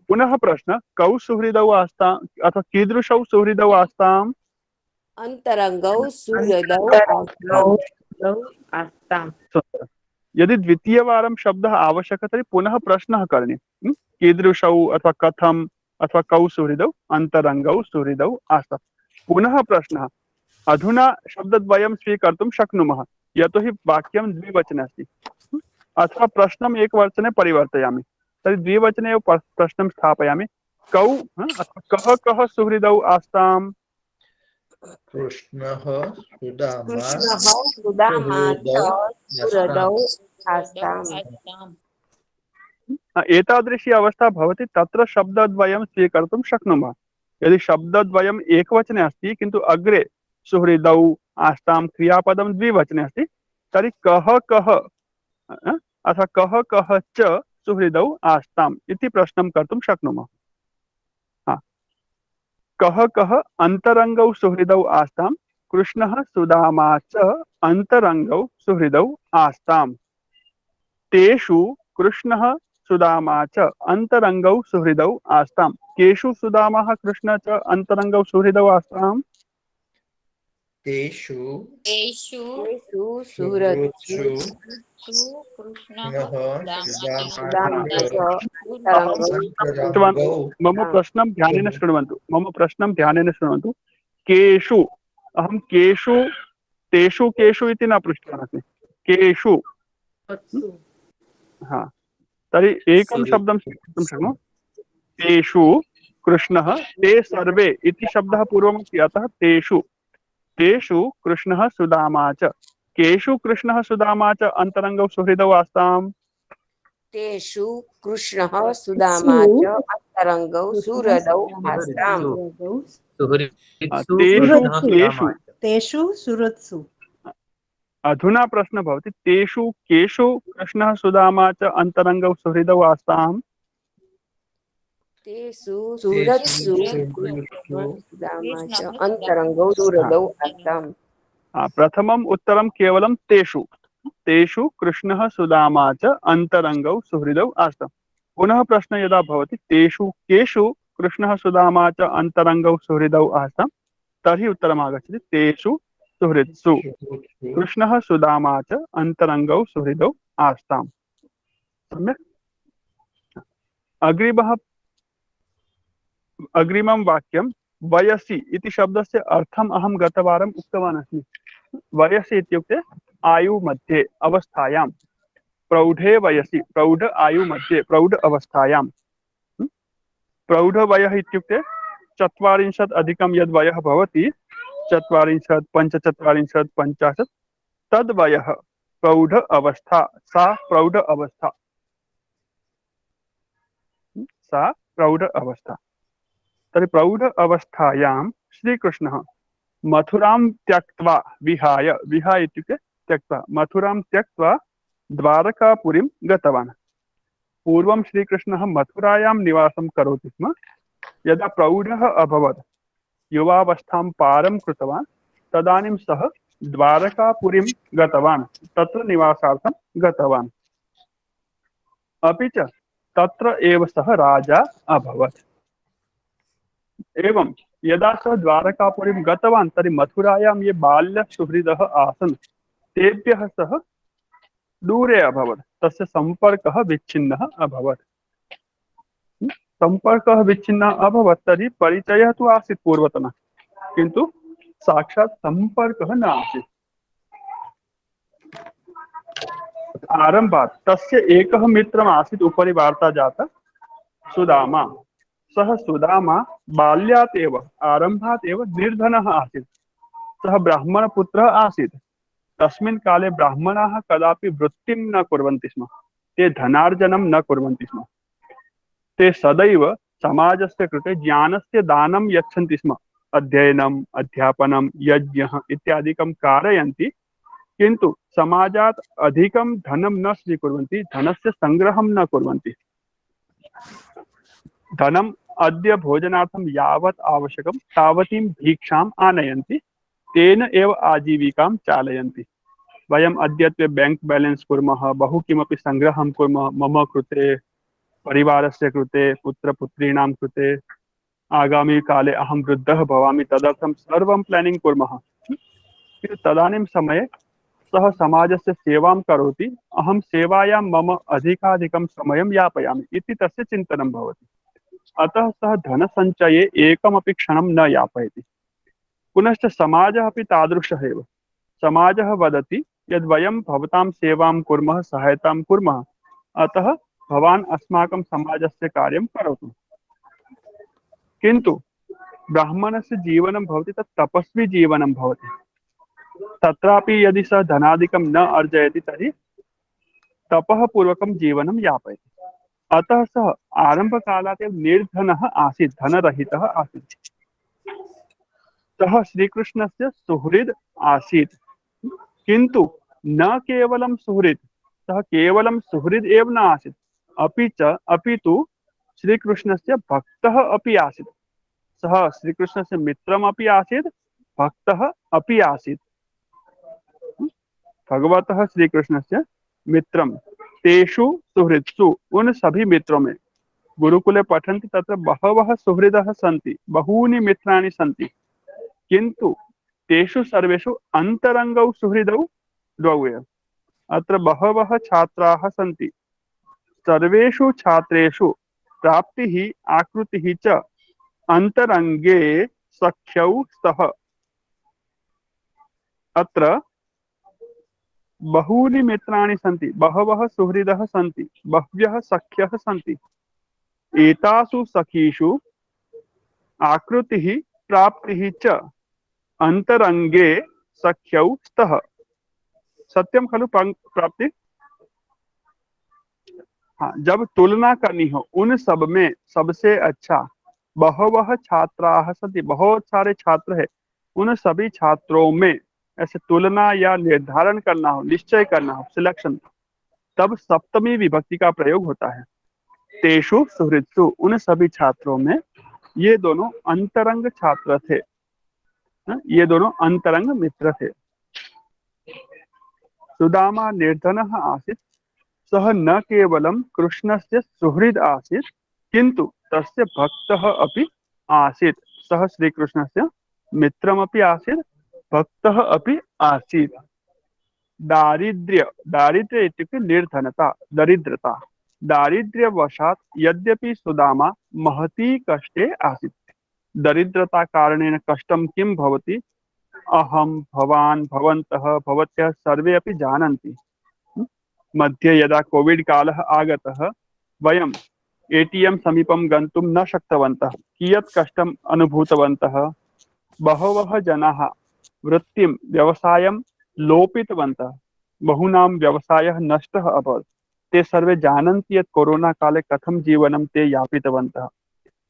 पुनः प्रश्न, कौ सुहृदौ आस्ताम् अथवा कीदृशौ सुहृदौ आस्ताम्? अन्तरङ्गौ सुहृदौ आस्ताम्। यदि द्वितीयवारं शब्दः आवश्यकः तर्हि पुनः प्रश्नः करणीयः। कीदृशौ अथवा कथम् अथवा कौ सुहृदौ? अन्तरङ्गौ सुहृदौ आस्ताम्। पुनः प्रश्नः, अधुना शब्दद्वयं स्वीकर्तुं शक्नुमः यतोहि वाक्यं द्विवचने अस्ति, अथवा प्रश्नम् एकवचने परिवर्तयामि तर्हि द्विवचने एव प्रश्नं स्थापयामि। कौ अथवा कः सुहृदौ आस्ताम्? कृष्णः सुदामा सुदामा सुहृदौ आस्ताम्। एतादृशी अवस्था भवति तत्र शब्दद्वयं स्वीकर्तुं शक्नुमः। यदि शब्दद्वयम् एकवचने अस्ति किन्तु अग्रे सुहृदौ आस्तां क्रियापदं द्विवचने अस्ति तर्हि कः कः अथवा कः कः च सुहृदौ आस्ताम् इति प्रश्नं कर्तुं शक्नुमः। कः कः अन्तरङ्गौ सुहृदौ आस्ताम्? कृष्णः सुदामा च अन्तरङ्गौ सुहृदौ आस्ताम्। तेषु कृष्णः सुदामा च अन्तरङ्गौ सुहृदौ आस्ताम्। केषु सुदामः कृष्णः च अन्तरङ्गौ सुहृदौ आस्ताम्? तेषु सुहृत्सु कृष्णः मम प्रश्नं ध्यानेन शृण्वन्तु। मम प्रश्नं ध्यानेन शृण्वन्तु। केषु, अहं केषु तेषु केषु इति न पृष्टवान् अस्मि। केषु, हा, तर्हि एकं शब्दं स्वीकर्तुं शक्नुमः। तेषु कृष्णः, ते सर्वे इति शब्दः पूर्वमस्ति, अतः तेषु तेषु कृष्णः सुदामा च। केषु कृष्णः सुदामा च अन्तरङ्गौ सुहृदौ आस्ताम्? तेषु कृष्णः सुदामा च अन्तरङ्गौ सुहृदौ आस्ताम्। तेषु सुहृत्सु। अधुना प्रश्नः भवति, तेषु केषु कृष्णः सुदामा च अन्तरङ्गौ सुहृदौ आस्ताम्? तेषु सुहृत्सु सुदामा च अन्तरङ्गौ सुहृदौ आस्ताम्। प्रथमम् उत्तरं केवलं तेषु। तेषु कृष्णः सुदामा च अन्तरङ्गौ सुहृदौ आस्ताम्। पुनः प्रश्नः यदा भवति तेषु केषु कृष्णः सुदामा च अन्तरङ्गौ सुहृदौ आस्ताम्, तर्हि उत्तरम् आगच्छति तेषु सुहृत्सु कृष्णः सुदामा च अन्तरङ्गौ सुहृदौ आस्ताम्। सम्यक्। अग्रिमं वाक्यं वयसि इति शब्दस्य अर्थम् अहं गतवारम् उक्तवान् अस्मि। वयसि इत्युक्ते आयु मध्ये, अवस्थायां। प्रौढे वयसि, प्रौढ आयु मध्ये, प्रौढ अवस्थायां। प्रौढवयः इत्युक्ते 40 अधिकं यद् वयः भवति, 40, 45, 50, तद् वयः प्रौढ अवस्था, सा प्रौढ अवस्था, सा प्रौढ अवस्था। तर्हि प्रौढ अवस्थायां श्रीकृष्णः मथुरां त्यक्त्वा विहाय, विहाय इत्युक्ते त्यक्त्वा, मथुरां त्यक्त्वा द्वारकापुरीं गतवान्। पूर्वं श्रीकृष्णः मथुरायां निवासं करोति स्म। यदा प्रौढः अभवत्, युवावस्थां पारं कृतवान्, तदानीं सः द्वारकापुरीं गतवान्, तत्र निवासार्थं गतवान्। अपि च तत्र एव सः राजा अभवत्। एवं यदा सः द्वारकापुरीं गतवान् तर्हि मथुरायां ये बाल्यसुहृदः आसन् तेभ्यः सः दूरे अभवत्, तस्य सम्पर्कः विच्छिन्नः अभवत्। सम्पर्कः विच्छिन्नः अभवत् तर्हि परिचयः तु आसीत् पूर्वतनः, किन्तु साक्षात् सम्पर्कः न आसीत्। आरम्भात् तस्य एकः मित्रम् आसीत्, उपरि वार्ता जाता, सुदामा। सः सुदामा बाल्यात् एव, आरम्भात् एव निर्धनः आसीत्। सः ब्राह्मणपुत्रः आसीत्। तस्मिन् काले ब्राह्मणाः कदापि वृत्तिं न कुर्वन्ति स्म, ते धनार्जनं न कुर्वन्ति स्म। ते सदैव समाजस्य कृते ज्ञानस्य दानं यच्छन्ति स्म, अध्ययनम अध्यापनम यज्ञः इत्यादिकं कारयन्ति, किन्तु समाजात् अधिकं धनं न स्वीकुर्वन्ति, धनस्य संग्रहं न कुर्वन्ति। धनम् अद्य भोजनार्थं यावत् आवश्यकं तावतीं भीक्षाम् आनयन्ति, तेन एव आजीविकां चालयन्ति। वयम् अद्यत्वे बैंक बैलेंस कुर्मः, बहु किमपि संग्रहं कुर्मः, मम कृते, परिवारस्य कृते, पुत्रपुत्रीणां कृते, आगामी काले अहं वृद्धः भवामि तदर्थं सर्वं प्लानिंग कुर्मः। किन्तु तदानीं समये सः समाजस्य सेवां करोति, अहं सेवायां मम अधिकाधिकं समयं यापयामि इति तस्य चिन्तनं भवति। अतः सः धनसञ्चये एकमपि क्षणं न यापयति। पुनश्च समाजः अपि तादृशः एव। समाजः वदति यद् वयं भवतां सेवां कुर्मः, सहायतां कुर्मः, अतः भवान् अस्माकं समाजस्य कार्यं करोतु। किन्तु ब्राह्मणस्य जीवनं भवति तत् तपस्वी जीवनं भवति। तत्रापि यदि सः धनादिकं न अर्जयति तर्हि तपः पूर्वकं जीवनं यापयति। अतः सः आरम्भकालात् एव निर्धनः आसीत्, धनरहितः आसीत्। सः श्रीकृष्णस्य सुहृद् आसीत्, किन्तु न केवलं सुहृद्, सः केवलं सुहृद् एव न आसीत्, अपितु श्रीकृष्णस्य भक्तः अपि आसीत्। सः श्रीकृष्णस्य मित्रमपि आसीत्, भक्तः अपि आसीत्। भगवतः श्रीकृष्णस्य मित्रम तेषु सुहृत्सु, उन सभी मित्रों में, गुरुकुले पठन्ति तत्र बहवः सुहृदः सन्ति, बहूनि मित्राणि सन्ति, किन्तु तेषु सर्वेषु अन्तरङ्गौ सुहृदौ द्वौ एव। अत्र बहवः छात्राः सन्ति, सर्वेषु छात्रेषु प्राप्तिः आकृतिः च अन्तरङ्गे सख्यौ स्तः। अत्र बहूनि मित्राणि सन्ति, बहवः सुहृदः सन्ति, बह्व्यः सख्यः सन्ति। एतासु सखीषु आकृतिः प्राप्तिः च अन्तरङ्गे सख्यौ स्तः। सत्यम खलु प्राप्ति? हाँ, जब तुलना करनी हो उन सब में सबसे अच्छा बहवः छात्राः सन्ति, बहुत सारे छात्र हैं, उन सभी छात्रों में ऐसे तुलना या निर्धारण करना हो, निश्चय करना हो, सिलेक्शन, तब सप्तमी विभक्ति का प्रयोग होता है। तेषु सुहृत्सु, उन सभी छात्रों में ये दोनों अंतरंग छात्र थे, ये दोनों अंतरंग मित्र थे। सुदामा निर्धनः आसीत्, सः न केवलं कृष्णस्य सुहृद आसीत्, किन्तु तस्य भक्तः अपि आसीत्। सः श्रीकृष्णस्य मित्रमपि आसीत्, भक्तः अपि आसीत्। दारिद्र्य इत्युक्ते निर्धनता, दरिद्रता। दारिद्र्यवशात् यद्यपि सुदामा महती कष्टे आसीत्, दरिद्रता कारणेन कष्टं किं भवति अहं, भवान्, भवन्तः, भवत्यः सर्वे अपि जानन्ति। मध्ये यदा कोविड कालः आगतः, वयं एटीएम समीपं गन्तुं न शक्तवन्तः, कियत् कष्टम् अनुभूतवन्तः। बहवः जनाः वृत्तिं, व्यवसायं लोपितवन्तः, बहूनां व्यवसायः नष्टः अभवत्। ते सर्वे जानन्ति यत् कोरोना काले कथं जीवनं ते यापितवन्तः।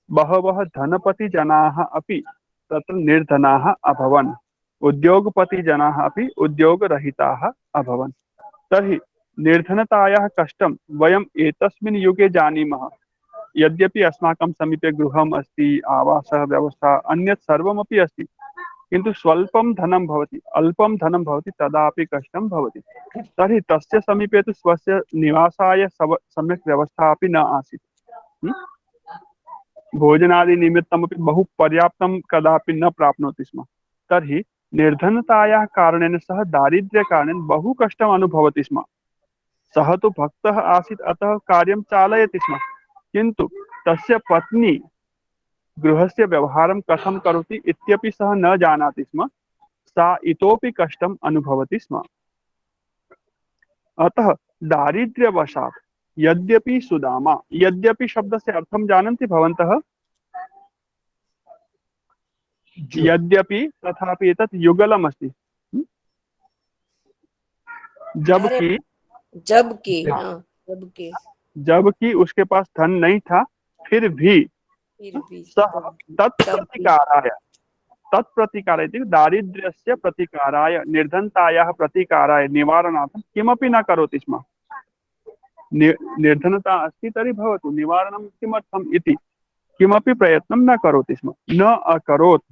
बहवः धनपति जनाः अपि तत्र निर्धनाः अभवन्, उद्योगपति जनाः अपि उद्योगरहिताः अभवन्। तर्हि निर्धनतायाः कष्टं वयम् एतस्मिन् युगे जानीमः। यद्यपि अस्माकं समीपे गृहम् अस्ति, आवासः, व्यवस्था, अन्यत् सर्वमपि अस्ति, किन्तु स्वल्पं धनं भवति, अल्पं धनं भवति, तदापि कष्टं भवति। तर्हि तस्य समीपे तु स्वस्य निवासाय सम्यक् व्यवस्था अपि न आसीत्। भोजनादि निमित्तमपि बहु पर्याप्तं कदापि न प्राप्नोति स्म। तर्हि निर्धनतायाः कारणेन सः दारिद्र्यकारणेन बहु कष्टम् अनुभवति स्म। सः तु भक्तः आसीत्, अतः कार्यं चालयति स्म, किन्तु तस्य पत्नी गृहस्य व्यवहारं कथं करोति इत्यपि सः न जानाति स्म। सा इतोपि कष्टम् अनुभवति स्म। अतः दारिद्र्यवशात् यद्यपि सुदामा, यद्यपि शब्दस्य अर्थं जानन्ति भवन्तः? यद्यपि तथापि एतत् युगलम् अस्ति। जबकि जबकि उसके पास धन नहीं था, फिर भी सः तत्प्रतिकाराय तत्प्रतिकार इति दारिद्र्यस्य प्रतिकाराय निर्धनतायाः प्रतिकाराय निवारणार्थं किमपि न करोति स्म। निर्धनता अस्ति तर्हि भवतु, निवारणं किमर्थम् इति किमपि प्रयत्नं न करोति स्म, न अकरोत्।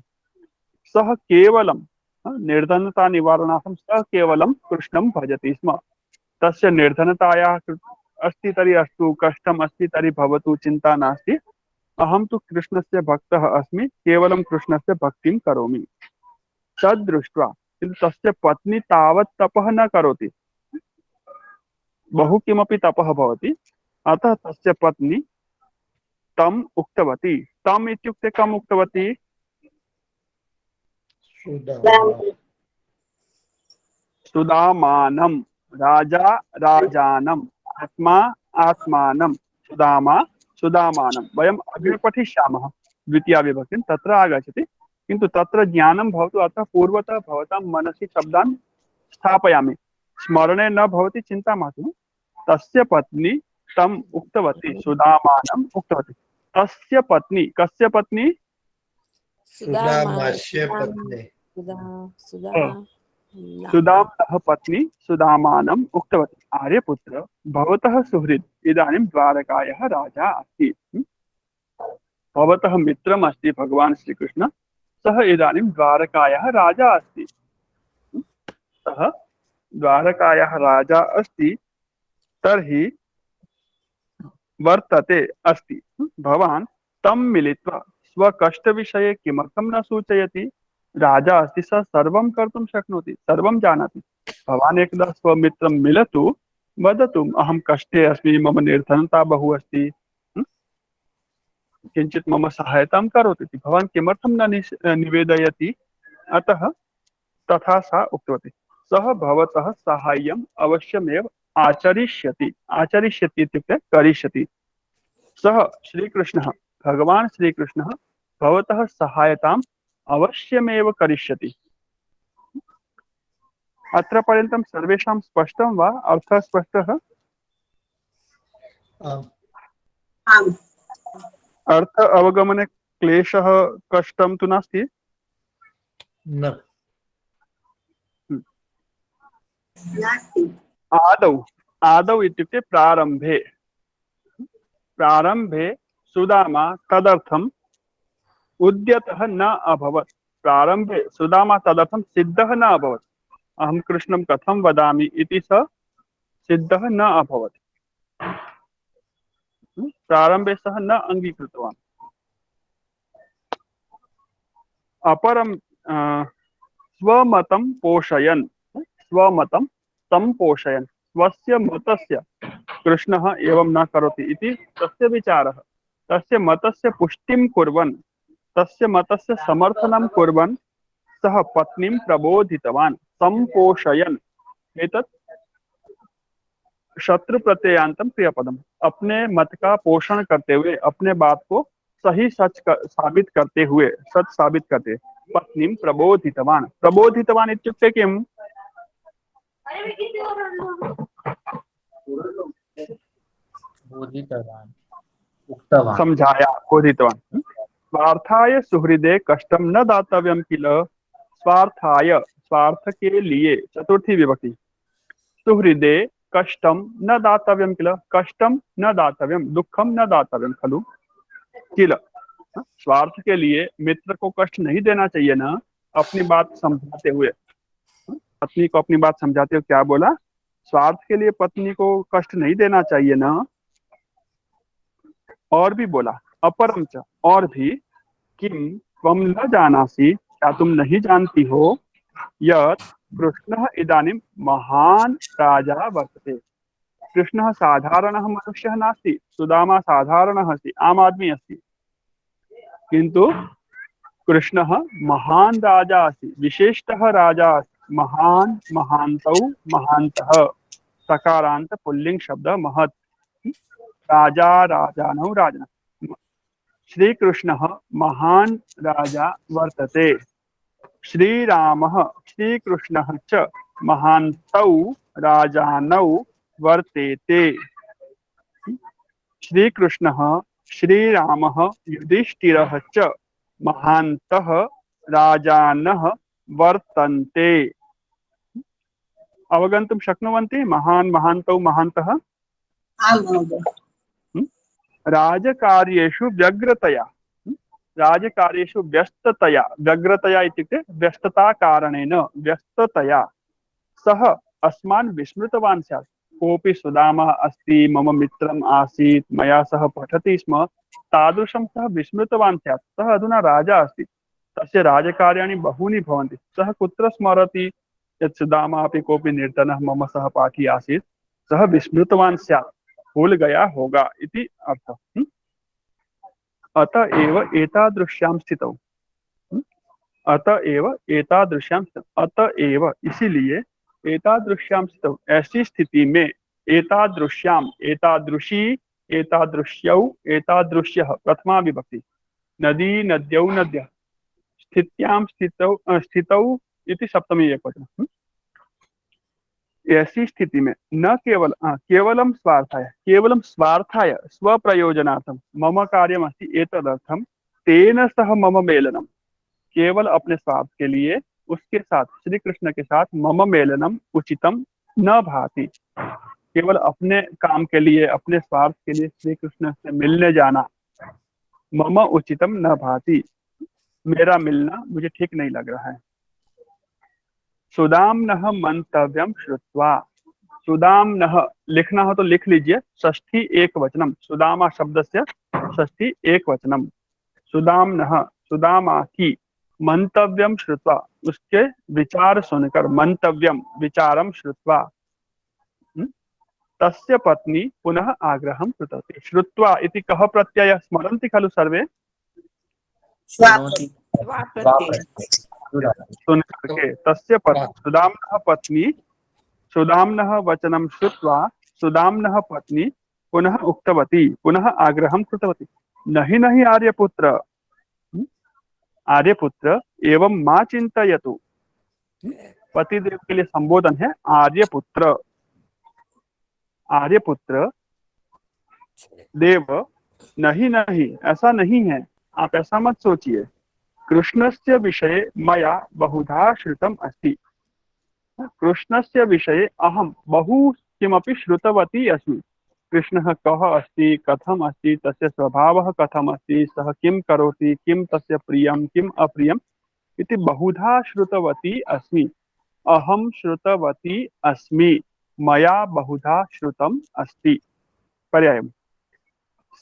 सः केवलं निर्धनता निवारणार्थं सः केवलं कृष्णं भजति स्म। तस्य निर्धनतायाः अस्ति तर्हि अस्तु, कष्टम् अस्ति तर्हि भवतु, चिन्ता नास्ति, अहं तु कृष्णस्य भक्तः अस्मि, केवलं कृष्णस्य भक्तिं करोमि। तद्दृष्ट्वा किन्तु तस्य पत्नी तावत् तपः न करोति, बहु किमपि तपः भवति, अतः तस्य पत्नी तम् उक्तवती। तम् इत्युक्ते कम् उक्तवती? सुदामानं, राजा राजानम्, आत्मा आत्मानं, सुदामा सुदामानं। वयम् अग्रे पठिष्यामः द्वितीया विभक्तिं, तत्र आगच्छति, किन्तु तत्र ज्ञानं भवतु, अतः पूर्वतः भवतां मनसि शब्दान् स्थापयामि। स्मरणे न भवति चिन्ता मास्तु। तस्य पत्नी तम् उक्तवती, सुदामानम् उक्तवती। तस्य पत्नी, कस्य पत्नी? सुदामास्य पत्नी। सुदामनः पत्नी सुदामानम् उक्तवती, आर्यपुत्र, भवतः सुहृद् इदानीं द्वारकायाः राजा अस्ति। भवतः मित्रम् अस्ति भगवान् श्रीकृष्ण, सः इदानीं द्वारकायाः राजा अस्ति। सः द्वारकायाः राजा अस्ति, तर्हि वर्तते अस्ति। भवान् तं मिलित्वा स्वकष्टविषये किमर्थं न सूचयति? राजा अस्ति, सः सर्वं कर्तुं शक्नोति, सर्वं जानाति। भवान् एकदा स्वमित्रं मिलतु, वदतु अहं कष्टे अस्मि, मम निर्धनता बहु अस्ति, किञ्चित् मम सहायतां करोतु इति। भवान् किमर्थं न निवेदयति? अतः तथा सा उक्तवती। सः भवतः साहाय्यम् अवश्यमेव आचरिष्यति। आचरिष्यति इत्युक्ते करिष्यति। सः श्रीकृष्णः, भगवान् श्रीकृष्णः भवतः सहायताम् अवश्यमेव करिष्यति। अत्र पर्यन्तं सर्वेषां स्पष्टं वा? अर्थः स्पष्टः? अर्थ अवगमने क्लेशः कष्टं तु नास्ति? न। आदौ, आदौ इत्युक्ते प्रारम्भे। प्रारम्भे सुदामा तदर्थम् उद्यतः न अभवत्। प्रारम्भे सुदामा तदर्थं सिद्धः न अभवत्। अहं कृष्णं कथं वदामि इति सः सिद्धः न अभवत्। प्रारम्भे सः न अङ्गीकृतवान्। अपरं स्वमतं पोषयन्, स्वमतं सम्पोषयन्, स्वस्य मतस्य कृष्णः एवं न करोति इति तस्य विचारः। तस्य मतस्य पुष्टिं कुर्वन्, तस्य मतस्य समर्थनं कुर्वन् सः पत्नीं प्रबोधितवान्, सम्पोषयन्। एतत् शत्रु प्रत्ययान्तं क्रियापदम्। अपने मत का पोषण करते हुए, अपने बात को सही साबित करते हुए, सच साबित करते पत्नीं प्रबोधितवान्। प्रबोधितवान् इत्युक्ते किम्? बोधितवान्, उक्तवान्। समझाया, बोधितवान्। स्वार्थाय सुहृदे कष्टं न दातव्यं किल। स्वार्थाय, स्वार्थ के लिए, चतुर्थी विभक्ति। सुहृदे कष्टं न दातव्यं किल, कष्टं न दातव्यं, दुखम न दातव्यं खलु किल। स्वार्थ के लिए मित्र को कष्ट नहीं देना चाहिए ना। अपनी बात समझाते हुए, पत्नी को अपनी बात समझाते हुए क्या बोला? स्वार्थ के लिए पत्नी को कष्ट नहीं देना चाहिए ना। और भी बोला, अपरम च, और भी, किम त्वं न जानासि, क्या तुम नहीं जानती हो, यत् कृष्णः इदानीं महान राजा वर्तते। कृष्णः साधारणः मनुष्यः नास्ति, सुदामा साधारणः अस्ति, आम आदमी अस्ति, किन्तु कृष्णः महान राजा अस्ति, विशेषतः राजा अस्ति। महान, महान्तौ, महान्तः, सकारान्त पुल्लिंग शब्द महत्। राजा, राजानौ, राजनः। श्रीकृष्णः महान राजा वर्तते। श्रीरामः, श्रीकृष्णः च महान्तौ राजानौ वर्तेते। श्रीकृष्णः, श्रीरामः, युधिष्ठिरः च महान्तः राजानः वर्तन्ते। अवगन्तुं शक्नुवन्ति महान् महान्तौ महान्तः। आम् महोदय। राजकार्येषु व्यग्रतया, राजकार्येषु व्यस्ततया, व्यग्रतया इत्युक्ते व्यस्तता कारणेन, व्यस्ततया सः अस्मान् विस्मृतवान् स्यात्। कोऽपि सुदामः अस्ति, मम मित्रम् आसीत्, मया सह पठति स्म, तादृशं सः विस्मृतवान् स्यात्। सः अधुना राजा अस्ति, तस्य राजकार्याणि बहूनि भवन्ति, सः कुत्र स्मरति यत् सुदामा अपि कोऽपि निर्धनः मम सह पाठी आसीत्, सः विस्मृतवान् स्यात्, भूल गया होगा इति अर्थः। अतएव एतादृश्यां स्थितौ, अतएव एतादृश्यां स्थितौ, अतएव इसीलिए एतादृश्यां स्थितौ, ऐसी स्थिति में, एतादृश्याम, एतादृशी, एतादृश्यौ, एतादृश्यः प्रथमा विभक्ति, नदी नद्यौ नद्यः, स्थित्यां स्थितौ, स्थितौ इति सप्तमी एकवचन। ऐसी स्थिति में न केवलं स्वार्थाय, केवलं स्वार्थाय, स्वप्रयोजनार्थं मम कार्यमस्ति एतदर्थं तेन सह मम मेलनम, केवल अपने स्वार्थ के लिए उसके साथ, श्री कृष्ण के साथ मम मेलनम उचितम न भाति। केवल अपने काम के लिए, अपने स्वार्थ के लिए श्री कृष्ण से मिलने जाना मम उचितम न भाति, मेरा मिलना मुझे ठीक नहीं लग रहा है। सुदाम्नः मंतव्यम श्रुत्वा, सुदाम्नः लिखना हो तो लिख लीजिए, षष्ठी एक वचनम, सुदामा शब्द से षष्ठी एक वचनम। सुदाम्नः, सुदामा की, मंतव्यम श्रुत्वा, उसके विचार सुनकर, मंतव्यम विचारम श्रुत्वा, तस्य पत्नी पुनः आग्रहं कृतवती। श्रुत्वा इति कः प्रत्यय स्मरन्ति खलु सर्वे? सुन करके, तस्य पत्नी, सुदाम्नः पत्नी, सुदाम्नः वचनं श्रुत्वा सुदाम्नः पत्नी पुनः उक्तवती, पुनः आग्रहं कृतवती, नहीं आर्यपुत्र, आर्यपुत्र एवं मा चिंतयतु। पतिदेव के लिए संबोधन है आर्यपुत्र, आर्यपुत्र देव, नहीं ऐसा नहीं है, आप ऐसा मत सोचिए। कृष्णस्य विषये मया बहुधा श्रुतम अस्ति, कृष्णस्य विषये अहम बहु किमपि श्रुतवती अस्मि। कृष्णः कः अस्ति, कथम अस्ति, तस्य स्वभावः कथम अस्ति, सः किं करोति, किं तस्य प्रियं, किम् अप्रियम् इति बहुधा श्रुतवती अस्मि। अहम श्रुतवती अस्मि, मया बहुधा श्रुतम अस्ति। पर्यायम्,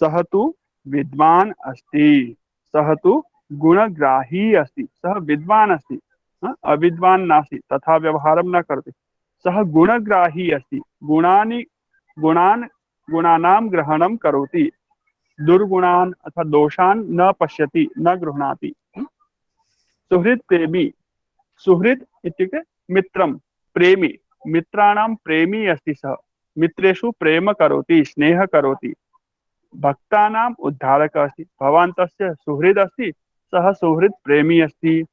सः तु विद्वान् अस्ति, सः तु गुणग्राही अस्ति, सः विद्वान् अस्ति, अविद्वान् नास्ति, तथा व्यवहारं न करोति। सः गुणग्राही अस्ति, गुणानां ग्रहणं करोति, दुर्गुणान् अथवा दोषान् न पश्यति, न गृह्णाति। सुहृद प्रेमी, सुहृद इत्युक्ते मित्रं, प्रेमी, मित्राणां प्रेमी अस्ति सः, मित्रेषु प्रेम करोति, स्नेह करोति। भक्तानाम् उद्धारक अस्ति, भवान् तस्य सुहृद अस्ति, सः सुहृद प्रेमी अस्ति।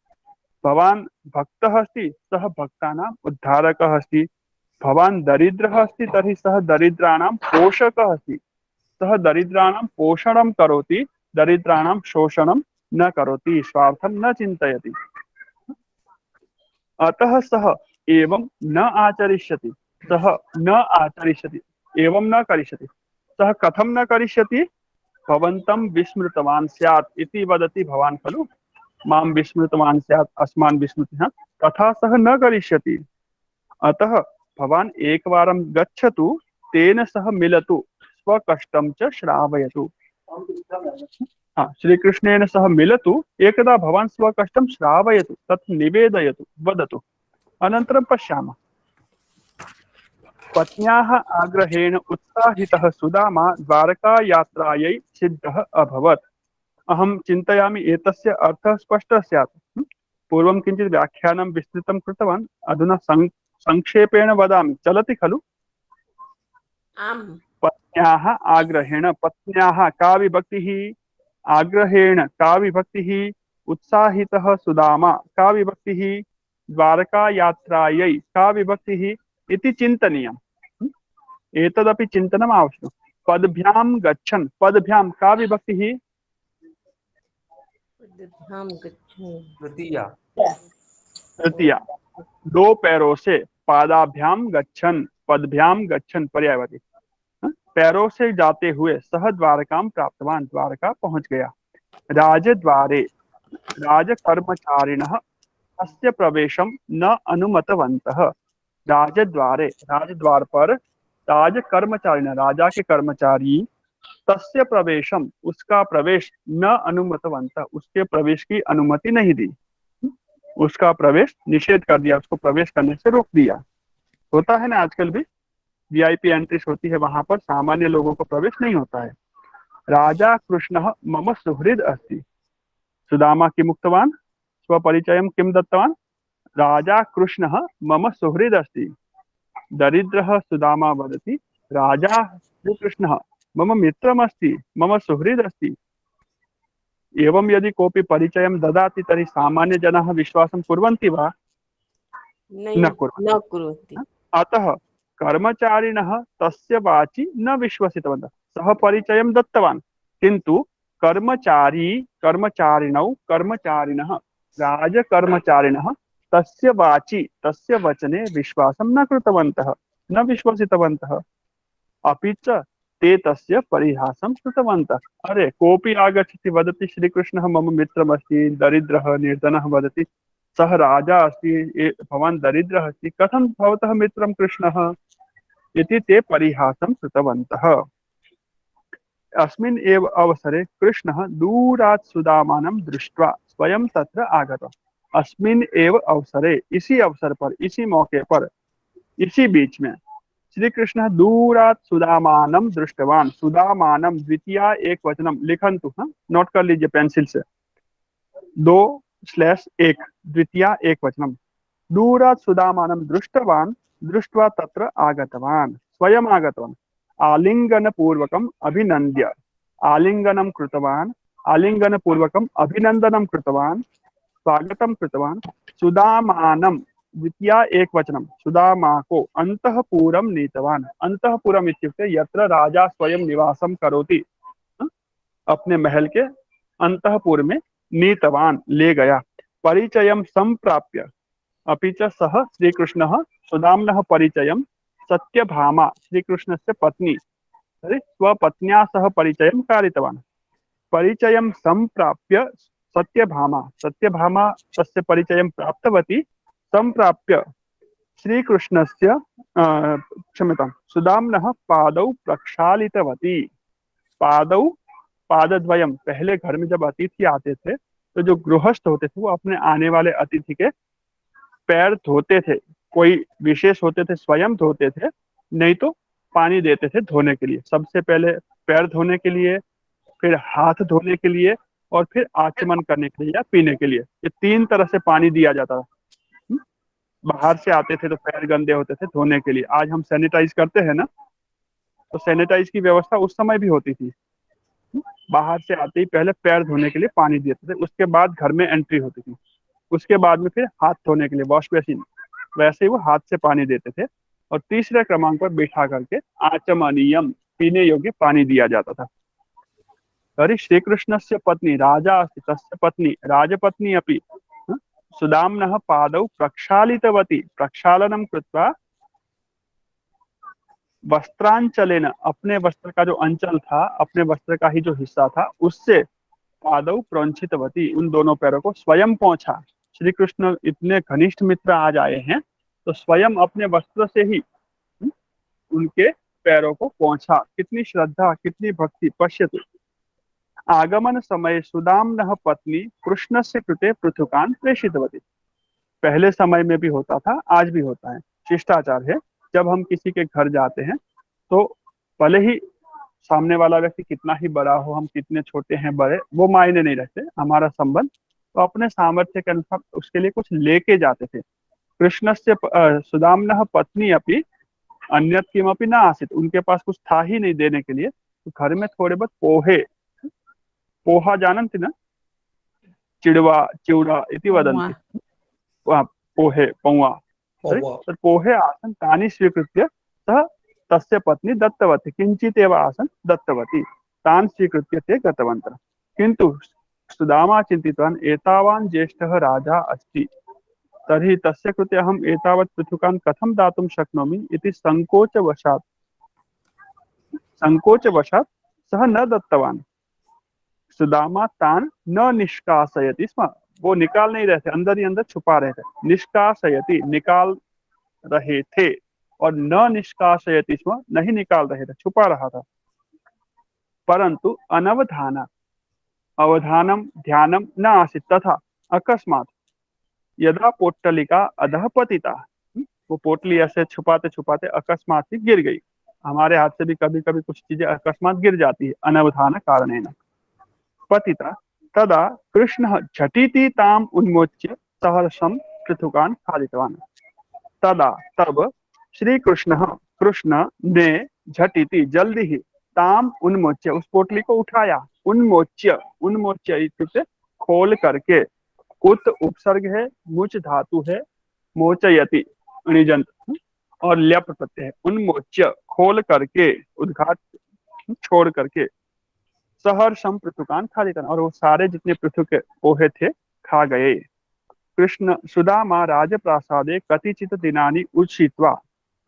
भवान् भक्तः अस्ति, सः भक्तानाम् उद्धारकः अस्ति। भवान् दरिद्रः अस्ति, तर्हि सः दरिद्राणां पोषकः अस्ति, सः दरिद्राणां पोषणं करोति, दरिद्राणां शोषणं न करोति, स्वार्थं न चिन्तयति। अतः सः एवं न आचरिष्यति, सः न आचरिष्यति, एवं न करिष्यति। सः कथं न करिष्यति? भवन्तं विस्मृतवान् स्यात् इति वदति भवान् खलु, मां विस्मृतवान् स्यात्, अस्मान् विस्मृतः, तथा सः न करिष्यति। अतः भवान् एकवारं गच्छतु, तेन सह मिलतु, स्वकष्टं च श्रावयतु। श्रीकृष्णेन सह मिलतु, एकदा भवान् स्वकष्टं श्रावयतु, तत् निवेदयतु, वदतु। अनन्तरं पश्यामः। पत्न्याः आग्रहेण उत्साहितः सुदामा द्वारकायात्रायै सिद्धः अभवत्। अहं चिन्तयामि एतस्य अर्थः स्पष्टः स्यात्। पूर्वं किञ्चित् व्याख्यानं विस्तृतं कृतवान्, अधुना संक्षेपेण वदामि, चलति खलु? आम्। पत्न्याः आग्रहेण, पत्न्याः का विभक्तिः? आग्रहेण का विभक्तिः? उत्साहितः सुदामा का विभक्तिः? द्वारकायात्रायै का विभक्तिः इति चिन्तनीयम्। एतदपि चिन्तनम् आवश्यकम्। पदभ्यां गच्छन्, पदभ्यां का विभक्तिः? हम गच्छन् तृतीया तृतीया, दो पैरों से पादाभ्याम गच्छन्, पदभ्याम गच्छन् पर्यायवाची। पैरों से जाते हुए सह द्वारकाम प्राप्तवान, द्वारका पहुंच गया। राजद्वारे, राजकर्मचारिणः तस्य प्रवेशम न अनुमतवन्तः। राजद्वारे, राजद्वार पर राजकर्मचारिणः, राजा के कर्मचारी तस्य प्रवेशम, उसका प्रवेश न अनुमतवन्तः, उसके प्रवेश की अनुमति नहीं दी, उसका प्रवेश निषेध कर दिया, उसको प्रवेश करने से रोक दिया। होता है ना आजकल भी वीआईपी एंट्रीज होती है, वहां पर सामान्य लोगों को प्रवेश नहीं होता है। राजा कृष्णः मम सुहृद अस्ति, सुदामा किम उक्तवान्, स्वपरिचयं किम दत्तवान्, राजा कृष्णः मम सुहृद अस्ति। दरिद्रः सुदामा वदति, राजा श्रीकृष्णः मम मित्रमस्ति, मम सुहृद अस्ति। एवं यदि कोऽपि परिचयं ददाति तर्हि सामान्य जनाः विश्वासं कुर्वन्ति वा? न कुर्वन्ति। अतः कर्मचारिणः तस्य वाचि न विश्वसितवन्तः। सः परिचयं दत्तवान्, किन्तु कर्मचारिणः राजकर्मचारिणः तस्य वाचि, तस्य वचने विश्वासं न कृतवन्तः, न विश्वसितवन्तः। अपि च ते तस्य परिहासं कृतवन्तः। अरे कोऽपि आगच्छति वदति श्रीकृष्णः मम मित्रमस्ति, दरिद्रः निर्धनः वदति सः राजा अस्ति, भवान् दरिद्रः अस्ति, कथं भवतः मित्रं कृष्णः इति ते परिहासं कृतवन्तः। अस्मिन् एव अवसरे कृष्णः दूरात् सुदामानं दृष्ट्वा स्वयं तत्र आगतः। अस्मिन् एव अवसरे, इसी अवसर पर, इसी मौके पर, इसी बीच में श्री कृष्ण दूरात् सुदामानं दृष्टवान। सुदामानं द्वितीया एक वचनम लिखन्तु, हाँ नोट कर लीजिए पेंसिल से, 2/1 द्वितीया एक वचनम। दूरात् सुदामानं दृष्टवान, दृष्ट्वा तत्र आगतवान, स्वयं आगतवान। आलिंगन पूर्वकम अभिनंद्य, आलिंगनं कृतवान, आलिंगन पूर्वकम अभिनंदनं कृतवान, स्वागतं कृतवान। सुदामानं द्वितीया एक वचनम, सुदामा को अंतःपुरम नीतवान। अंतःपुरम इत्युक्ते यत्र राजा स्वयं निवासं करोति, अपने महल के अंतःपुर में नीतवान ले गया। परिचयं संप्राप्य, अपि च सः श्रीकृष्णः सुदाम्नः परिचयं सत्यभामा, श्रीकृष्णस्य पत्नी स्वपत्न्या सह परिचयं कारितवान्। परिचयं संप्राप्य सत्यभामा, सत्यभामा तस्य परिचयं प्राप्तवती। संप्राप्य श्रीकृष्णस्य क्षम्यतां सुदाम्नः पादौ प्रक्षालितवती। पादौ, पादद्वयम्, पहले घर में जब अतिथि आते थे तो जो गृहस्थ होते थे वो अपने आने वाले अतिथि के पैर धोते थे। कोई विशेष होते थे स्वयं धोते थे, नहीं तो पानी देते थे धोने के लिए। सबसे पहले पैर धोने के लिए, फिर हाथ धोने के लिए, और फिर आचमन करने के लिए या पीने के लिए। ये 3 तरह से पानी दिया जाता था। बाहर से आते थे तो पैर गंदे होते थे, धोने के लिए। आज हम सैनिटाइज करते हैं ना, तो सैनिटाइज की व्यवस्था उस समय भी होती थी। बाहर से आते ही पहले पैर धोने के लिए पानी देते थे, उसके बाद घर में एंट्री होती थी, उसके बाद में फिर हाथ धोने के लिए वॉश बेसिन, वैसे ही वो हाथ से पानी देते थे। और तीसरे क्रमांक पर बैठा करके आचमनीयम, पीने योग्य पानी दिया जाता था। तर्हि श्रीकृष्णस्य पत्नी राजा अस्ति, तस्य पत्नी राजपत्नी अपि सुदाम्नः पादौ प्रक्षालितवती। प्रक्षालनं कृत्वा वस्त्रांचलेन, अपने वस्त्र का जो अंचल था, अपने वस्त्र का ही जो हिस्सा था, उससे पादौ प्रोंछितवती, उन दोनों पैरों को स्वयं पोंछा। श्री कृष्ण इतने घनिष्ठ मित्र आज आए हैं तो स्वयं अपने वस्त्र से ही उनके पैरों को पोंछा। कितनी श्रद्धा, कितनी भक्ति। पश्यतु, आगमन समय सुदाम्नः पत्नी कृष्णस्य कृते पृथुकान् प्रेषितवती। पहले समय में भी होता था, आज भी होता है, शिष्टाचार है। जब हम किसी के घर जाते हैं तो भले ही सामने वाला व्यक्ति कितना ही बड़ा हो, हम कितने छोटे हैं बड़े, वो मायने नहीं रखते। हमारा संबंध तो अपने सामर्थ्य के अनुसार उसके लिए कुछ लेके जाते थे। कृष्णस्य सुदाम्नः पत्नी अपि अन्यत् किमपि न आसीत्, उनके पास कुछ था ही नहीं देने के लिए। तो घर में थोड़े बहुत पोहे, पोहा जानन्ति न, चिड़वा चिवड़ा इति वदन्ति, पोहे पौवा, पोहे आसन्, तानि स्वीकृत्य सः तस्य पत्नी दत्तवती। किञ्चित् एव आसन् दत्तवती, तान् स्वीकृत्य ते गतवन्तः। किन्तु सुदामा चिन्तितवान् एतावान् ज्येष्ठः राजा अस्ति तर्हि तस्य कृते अहम् एतावत् पृथुकान् कथं दातुं शक्नोमि इति संकोचवशात् सः न दत्तवान्। सुदामा तान न निष्कासयति स्म, वो निकाल नहीं रहे थे, अंदर ही अंदर छुपा रहे थे। निष्कासयति निकाल रहे थे और न निष्कासयति स्म नहीं निकाल रहे थे, छुपा रहा था। परंतु अनवधाना अवधानम ध्यानम न आसीत् तथा अकस्मात यदा पोट्टलिका अधः पतिता, वो पोटली ऐसे छुपाते छुपाते अकस्मात ही गिर गई। हमारे हाथ से भी कभी कभी कुछ चीजें अकस्मात गिर जाती है अनवधान कारणेन। पतिता तदा कृष्णः झटिति ताम उन्मोच्य सहर्षं पृथुकान् खादितवान्। तदा तब श्री कृष्ण ने झटिति जल्दी ही ताम उन्मोच्य उस पोटली को उठाया। उन्मोच्य इत्युक्ते खोल करके, उत उपसर्ग है, मुच धातु है, मोचयति अणिजंत और ल्यप प्रत्यय है। उन्मोच्य खोल करके, उद्घाट छोड़ करके, सहर्षम पृथुकान खादितवान् और वो सारे जितने पृथुक पोहे थे खा गए। कृष्ण सुदामा राजप्रासादे कतिचित दिनानि उषित्वा,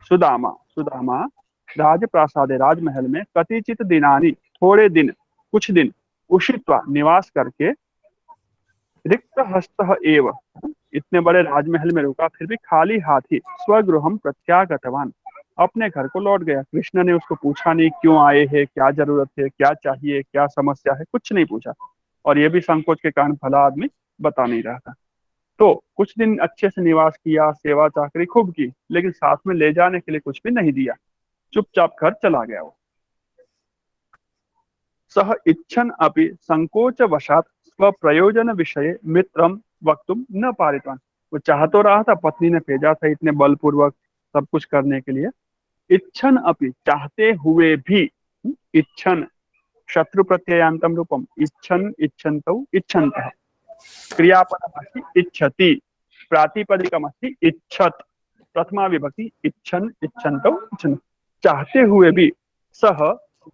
सुदामा राजप्रासादे राजमहल में कतिचित दिनानि थोड़े दिन, कुछ दिन, उषित्वा निवास करके, रिक्त हस्तः एव इतने बड़े राजमहल में रुका फिर भी खाली हाथी स्वगृहम प्रत्यागतवान, अपने घर को लौट गया। कृष्ण ने उसको पूछा नहीं क्यों आए हैं, क्या जरूरत है, क्या चाहिए, क्या समस्या है, कुछ नहीं पूछा। और ये भी संकोच के कारण भला आदमी बता नहीं रहा था। तो कुछ दिन अच्छे से निवास किया, सेवा चाकरी खूब की, लेकिन साथ में ले जाने के लिए कुछ भी नहीं दिया, चुपचाप घर चला गया वो। सह इच्छन अपि संकोच वशात स्वप्रयोजन विषय मित्रम वक्तुम न पारितवान, वो चाह तो रहा था, पत्नी ने भेजा था इतने बलपूर्वक सब कुछ करने के लिए। इच्छन अपि चाहते हुए भी, इच्छन शत्रु प्रत्ययांतम रूपम, इच्छन इच्छन्तौ इच्छन्तः, क्रियापदमस्ति इच्छति, प्रातिपदिकमस्ति इच्छत, प्रथमा विभक्ति इच्छन इच्छन्तौ इच्छन्, चाहते हुए भी सह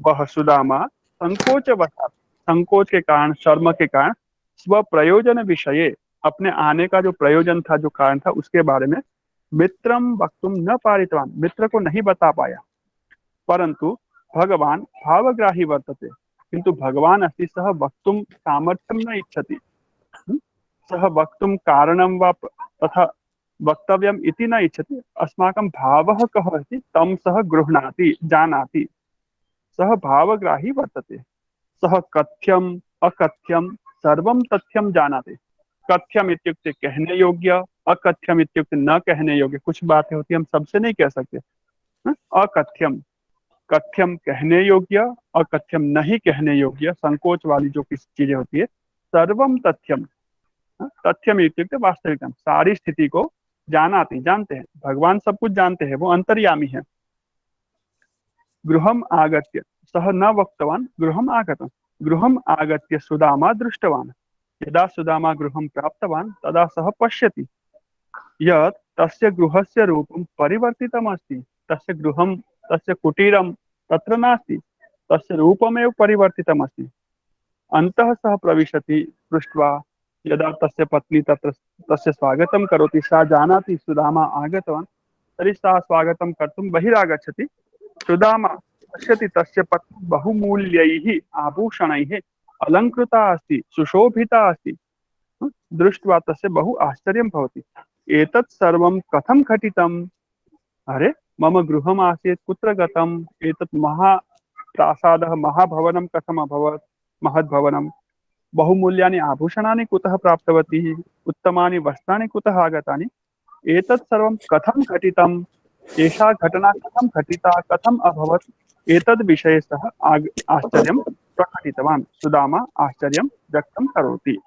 वह सुदामा संकोच के कारण, शर्म के कारण, स्व प्रयोजन विषय अपने आने का जो प्रयोजन था, जो कारण था, उसके बारे में मित्रम वक्तुम न पारितवान, मित्र को नहीं बता पाया। परंतु भगवान भावग्राही वर्तते, किंतु भगवान अस्ति सह वक्तुम सामर्थ्यम न इच्छति, सह वक्तुम कारणं वा तथा वक्तव्यम इति न इच्छति, अस्माकं भावः कः अस्ति तं सः गृह्णाति जानाति, सः भावग्राही वर्तते। सः कथ्यम अकथ्यम सर्वं तथ्यम जानाति, कथ्यम इत्युक्ते कहने योग्य, अकथ्यम इत्युक्ते न कहने योग्य, कुछ बातें होती हम सबसे नहीं कह सकते। अकथ्यम, कथ्यम कहने योग्य, अकथ्यम नहीं कहने योग्य, संकोच वाली जो किसी चीजें होती है। सर्वम तथ्यम, तथ्यम इत्युक्ते वास्तविकम, सारी स्थिति को जानाति, जानते हैं। भगवान सब कुछ जानते हैं, वो अंतर्यामी है। गृहम आगत्य, सह न वक्तवान गृहम आगतम, गृहम आगत्य सुदामा दृष्टवान, यदा सुदामा गृहं प्राप्तवान तदा सह पश्यति यत् तस्य गृहस्य रूपं परिवर्तितम् अस्ति, तस्य गृहं, तस्य कुटीरं तत्र नास्ति, तस्य रूपमेव परिवर्तितम् अस्ति। अन्तः सः प्रविशति, पृष्ट्वा यदा तस्य पत्नी तत्र तस्य स्वागतं करोति, सा जानाति सुदामा आगतवान्, तर्हि सा स्वागतं कर्तुं बहिरागच्छति। सुदामा पश्यति तस्य पत्नी बहुमूल्यैः आभूषणैः अलङ्कृता अस्ति, सुशोभिता अस्ति। दृष्ट्वा तस्य बहु आश्चर्यं भवति, एतत् सर्वं कथं घटितम्? अरे मम गृहम् आसीत्, कुत्र गतम्? एतत् महाप्रासादः, महाभवनं कथम् अभवत्? महद्भवनं, बहुमूल्यानि आभूषणानि कुतः प्राप्तवती, उत्तमानि वस्त्राणि कुतः आगतानि, एतत् सर्वं कथं घटितम्? एषा घटना कथं घटिता, कथम् अभवत्? एतद् विषये सः आश्चर्यं प्रकटितवान्। सुदामा आश्चर्यं व्यक्तं करोति।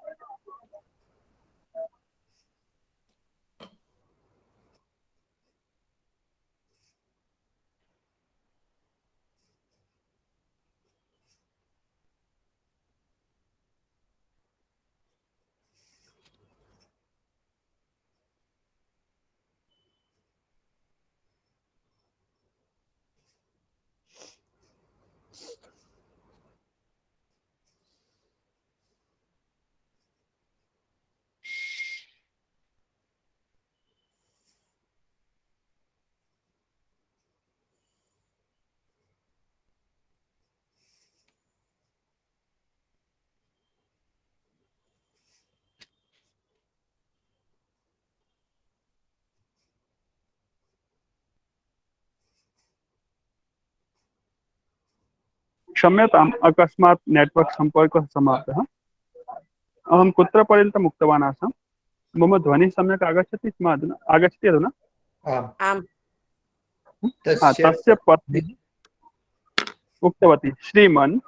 क्षम्यताम्, अकस्मात् नेट्वर्क् सम्पर्कः समाप्तः। अहं कुत्र पर्यन्तम् उक्तवान् आसम्? मम ध्वनिः सम्यक् आगच्छति स्म अधुना? आगच्छति अधुना? आम् आम् तस्य पत्नी उक्तवती श्रीमन्।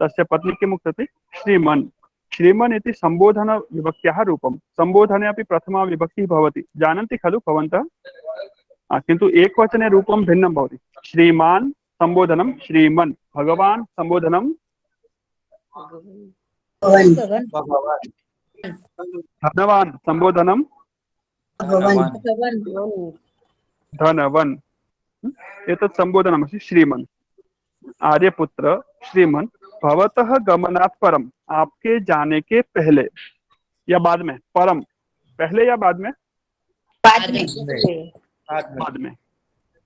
तस्य पत्नी किम् उक्तवती? श्रीमन्। श्रीमन् इति सम्बोधन विभक्त्याः रूपं। सम्बोधने अपि प्रथमा विभक्तिः भवति, जानन्ति खलु भवन्तः? किन्तु एकवचने रूपं भिन्नं भवति। श्रीमान् सम्बोधनं श्रीमन्, भगवान् सम्बोधनं धनवान् सम्बोधनं धनवन्। एतत् सम्बोधनमस्ति श्रीमन्। आर्यपुत्र श्रीमन्, भवतः गमनात् परम, आपके जाने के पहले या बाद में? परम पहले या बाद में? बाद में।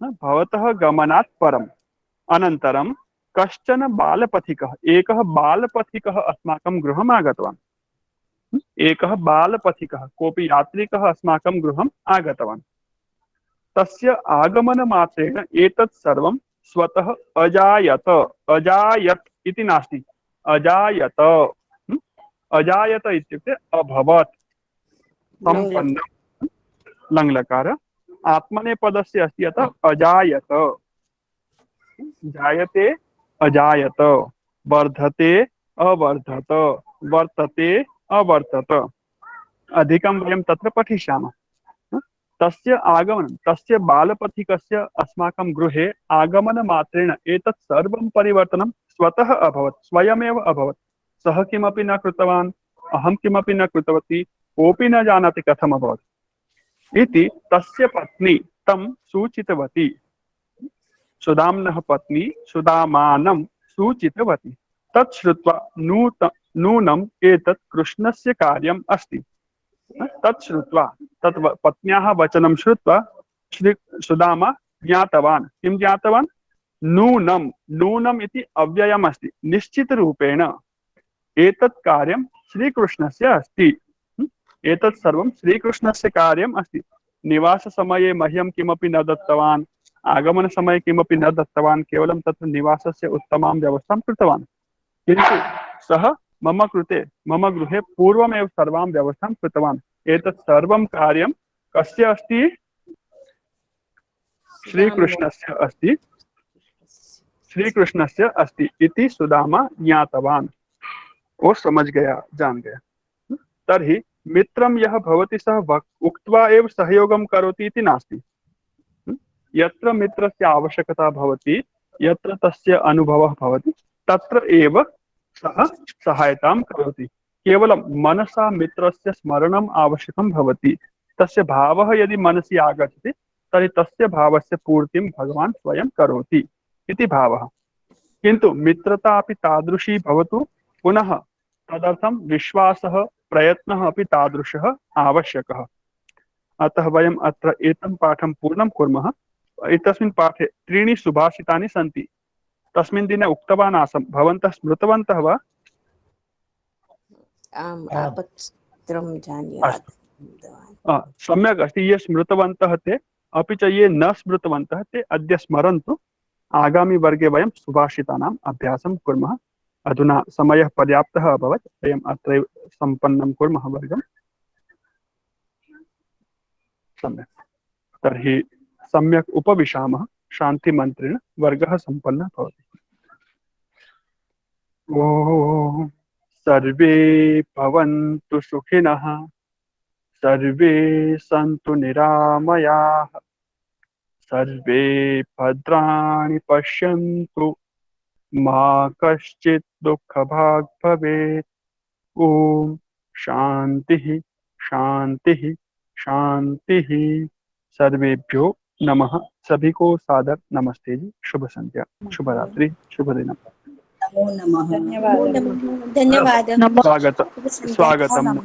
भवतः गमनात् परम अनन्तरं कश्चन बालपथिकः, एकः बालपथिकः अस्माकं गृहम् आगतवान्। एकः बालपथिकः, कोऽपि यात्रिकः अस्माकं गृहम् आगतवान्। तस्य आगमनमात्रेण एतत् सर्वं स्वतः अजायत। अजायत इति नास्ति, अजायत। अजायत इत्युक्ते अभवत्, सम्पन्नम्। लङ्लकार आत्मनेपदस्य अस्ति, अतः अजायत। जायते अजायत, वर्धते अवर्धत, वर्तते अवर्तत। अधिकं वयं तत्र पठिष्यामः। तस्य आगमनं, तस्य बालपथिकस्य अस्माकं गृहे आगमनमात्रेण एतत् सर्वं परिवर्तनं स्वतः अभवत्, स्वयमेव अभवत्। सः किमपि न कृतवान्, अहं किमपि न कृतवती, कोऽपि न जानाति कथम् अभवत् इति तस्य पत्नी तं सूचितवती। सुदाम्नः पत्नी सुदामानं सूचितवती। तत् श्रुत्वा नूनम् एतत् कृष्णस्य कार्यम् अस्ति। तत् श्रुत्वा, तत् पत्न्याः वचनं श्रुत्वा श्री सुदामा ज्ञातवान्। किं ज्ञातवान्? नूनम्। नूनम् इति अव्ययम् अस्ति, निश्चितरूपेण एतत् कार्यं श्रीकृष्णस्य अस्ति। एतत् सर्वं श्रीकृष्णस्य कार्यम् अस्ति। निवाससमये मह्यं किमपि न दत्तवान्, आगमनसमये किमपि न दत्तवान्, केवलं तत्र निवासस्य उत्तमां व्यवस्थां कृतवान्। किन्तु सः मम कृते, मम गृहे पूर्वमेव सर्वां व्यवस्थां कृतवान्। एतत् सर्वं कार्यं कस्य अस्ति? श्रीकृष्णस्य अस्ति। श्रीकृष्णस्य अस्ति इति सुदामा ज्ञातवान्। वो समझ गया, जान गया। तर्हि मित्रं यः भवति सः उक्त्वा एव सहयोगं करोति इति नास्ति। यत्र मित्रस्य आवश्यकता भवति, यत्र तस्य अनुभवः भवति, तत्र एव सः सहायतां करोति। केवलं मनसा मित्रस्य स्मरणम् आवश्यकं भवति। तस्य भावः यदि मनसि आगच्छति तर्हि तस्य भावस्य पूर्तिं भगवान् स्वयं करोति इति भावः। किन्तु मित्रता अपि तादृशी भवतु, पुनः तदर्थं विश्वासः, प्रयत्नः अपि तादृशः आवश्यकः। अतः वयम् अत्र एतं पाठं पूर्णं कुर्मः। एतस्मिन् पाठे 3 सुभाषितानि सन्ति। तस्मिन् दिने उक्तवान् आसम्, भवन्तः स्मृतवन्तः वा? आम्, आपत्त्रं जानीयात्। सम्यक् अस्ति। ये स्मृतवन्तः ते, अपि च ये न स्मृतवन्तः ते अद्य स्मरन्तु। आगामी वर्गे वयं सुभाषितानाम् अभ्यासं कुर्मः। अधुना समयः पर्याप्तः अभवत्, वयम् अत्रैव सम्पन्नं कुर्मः वर्गम्। सम्यक्। तर्हि सम्यक् उपविशामः। शान्तिमन्त्रेण वर्गः सम्पन्नः भवति। ॐ सर्वे भवन्तु सुखिनः, सर्वे सन्तु निरामयाः, सर्वे भद्राणि पश्यन्तु, मा कश्चित् दुःखभाग् भवेत्। ॐ शान्तिः शान्तिः शान्तिः। सर्वेभ्यो नमः। सभी को सादर नमस्ते जी। शुभ संध्या, शुभ रात्रि, शुभ दिन। नमो नमः। धन्यवाद। धन्यवादः। स्वागतम्।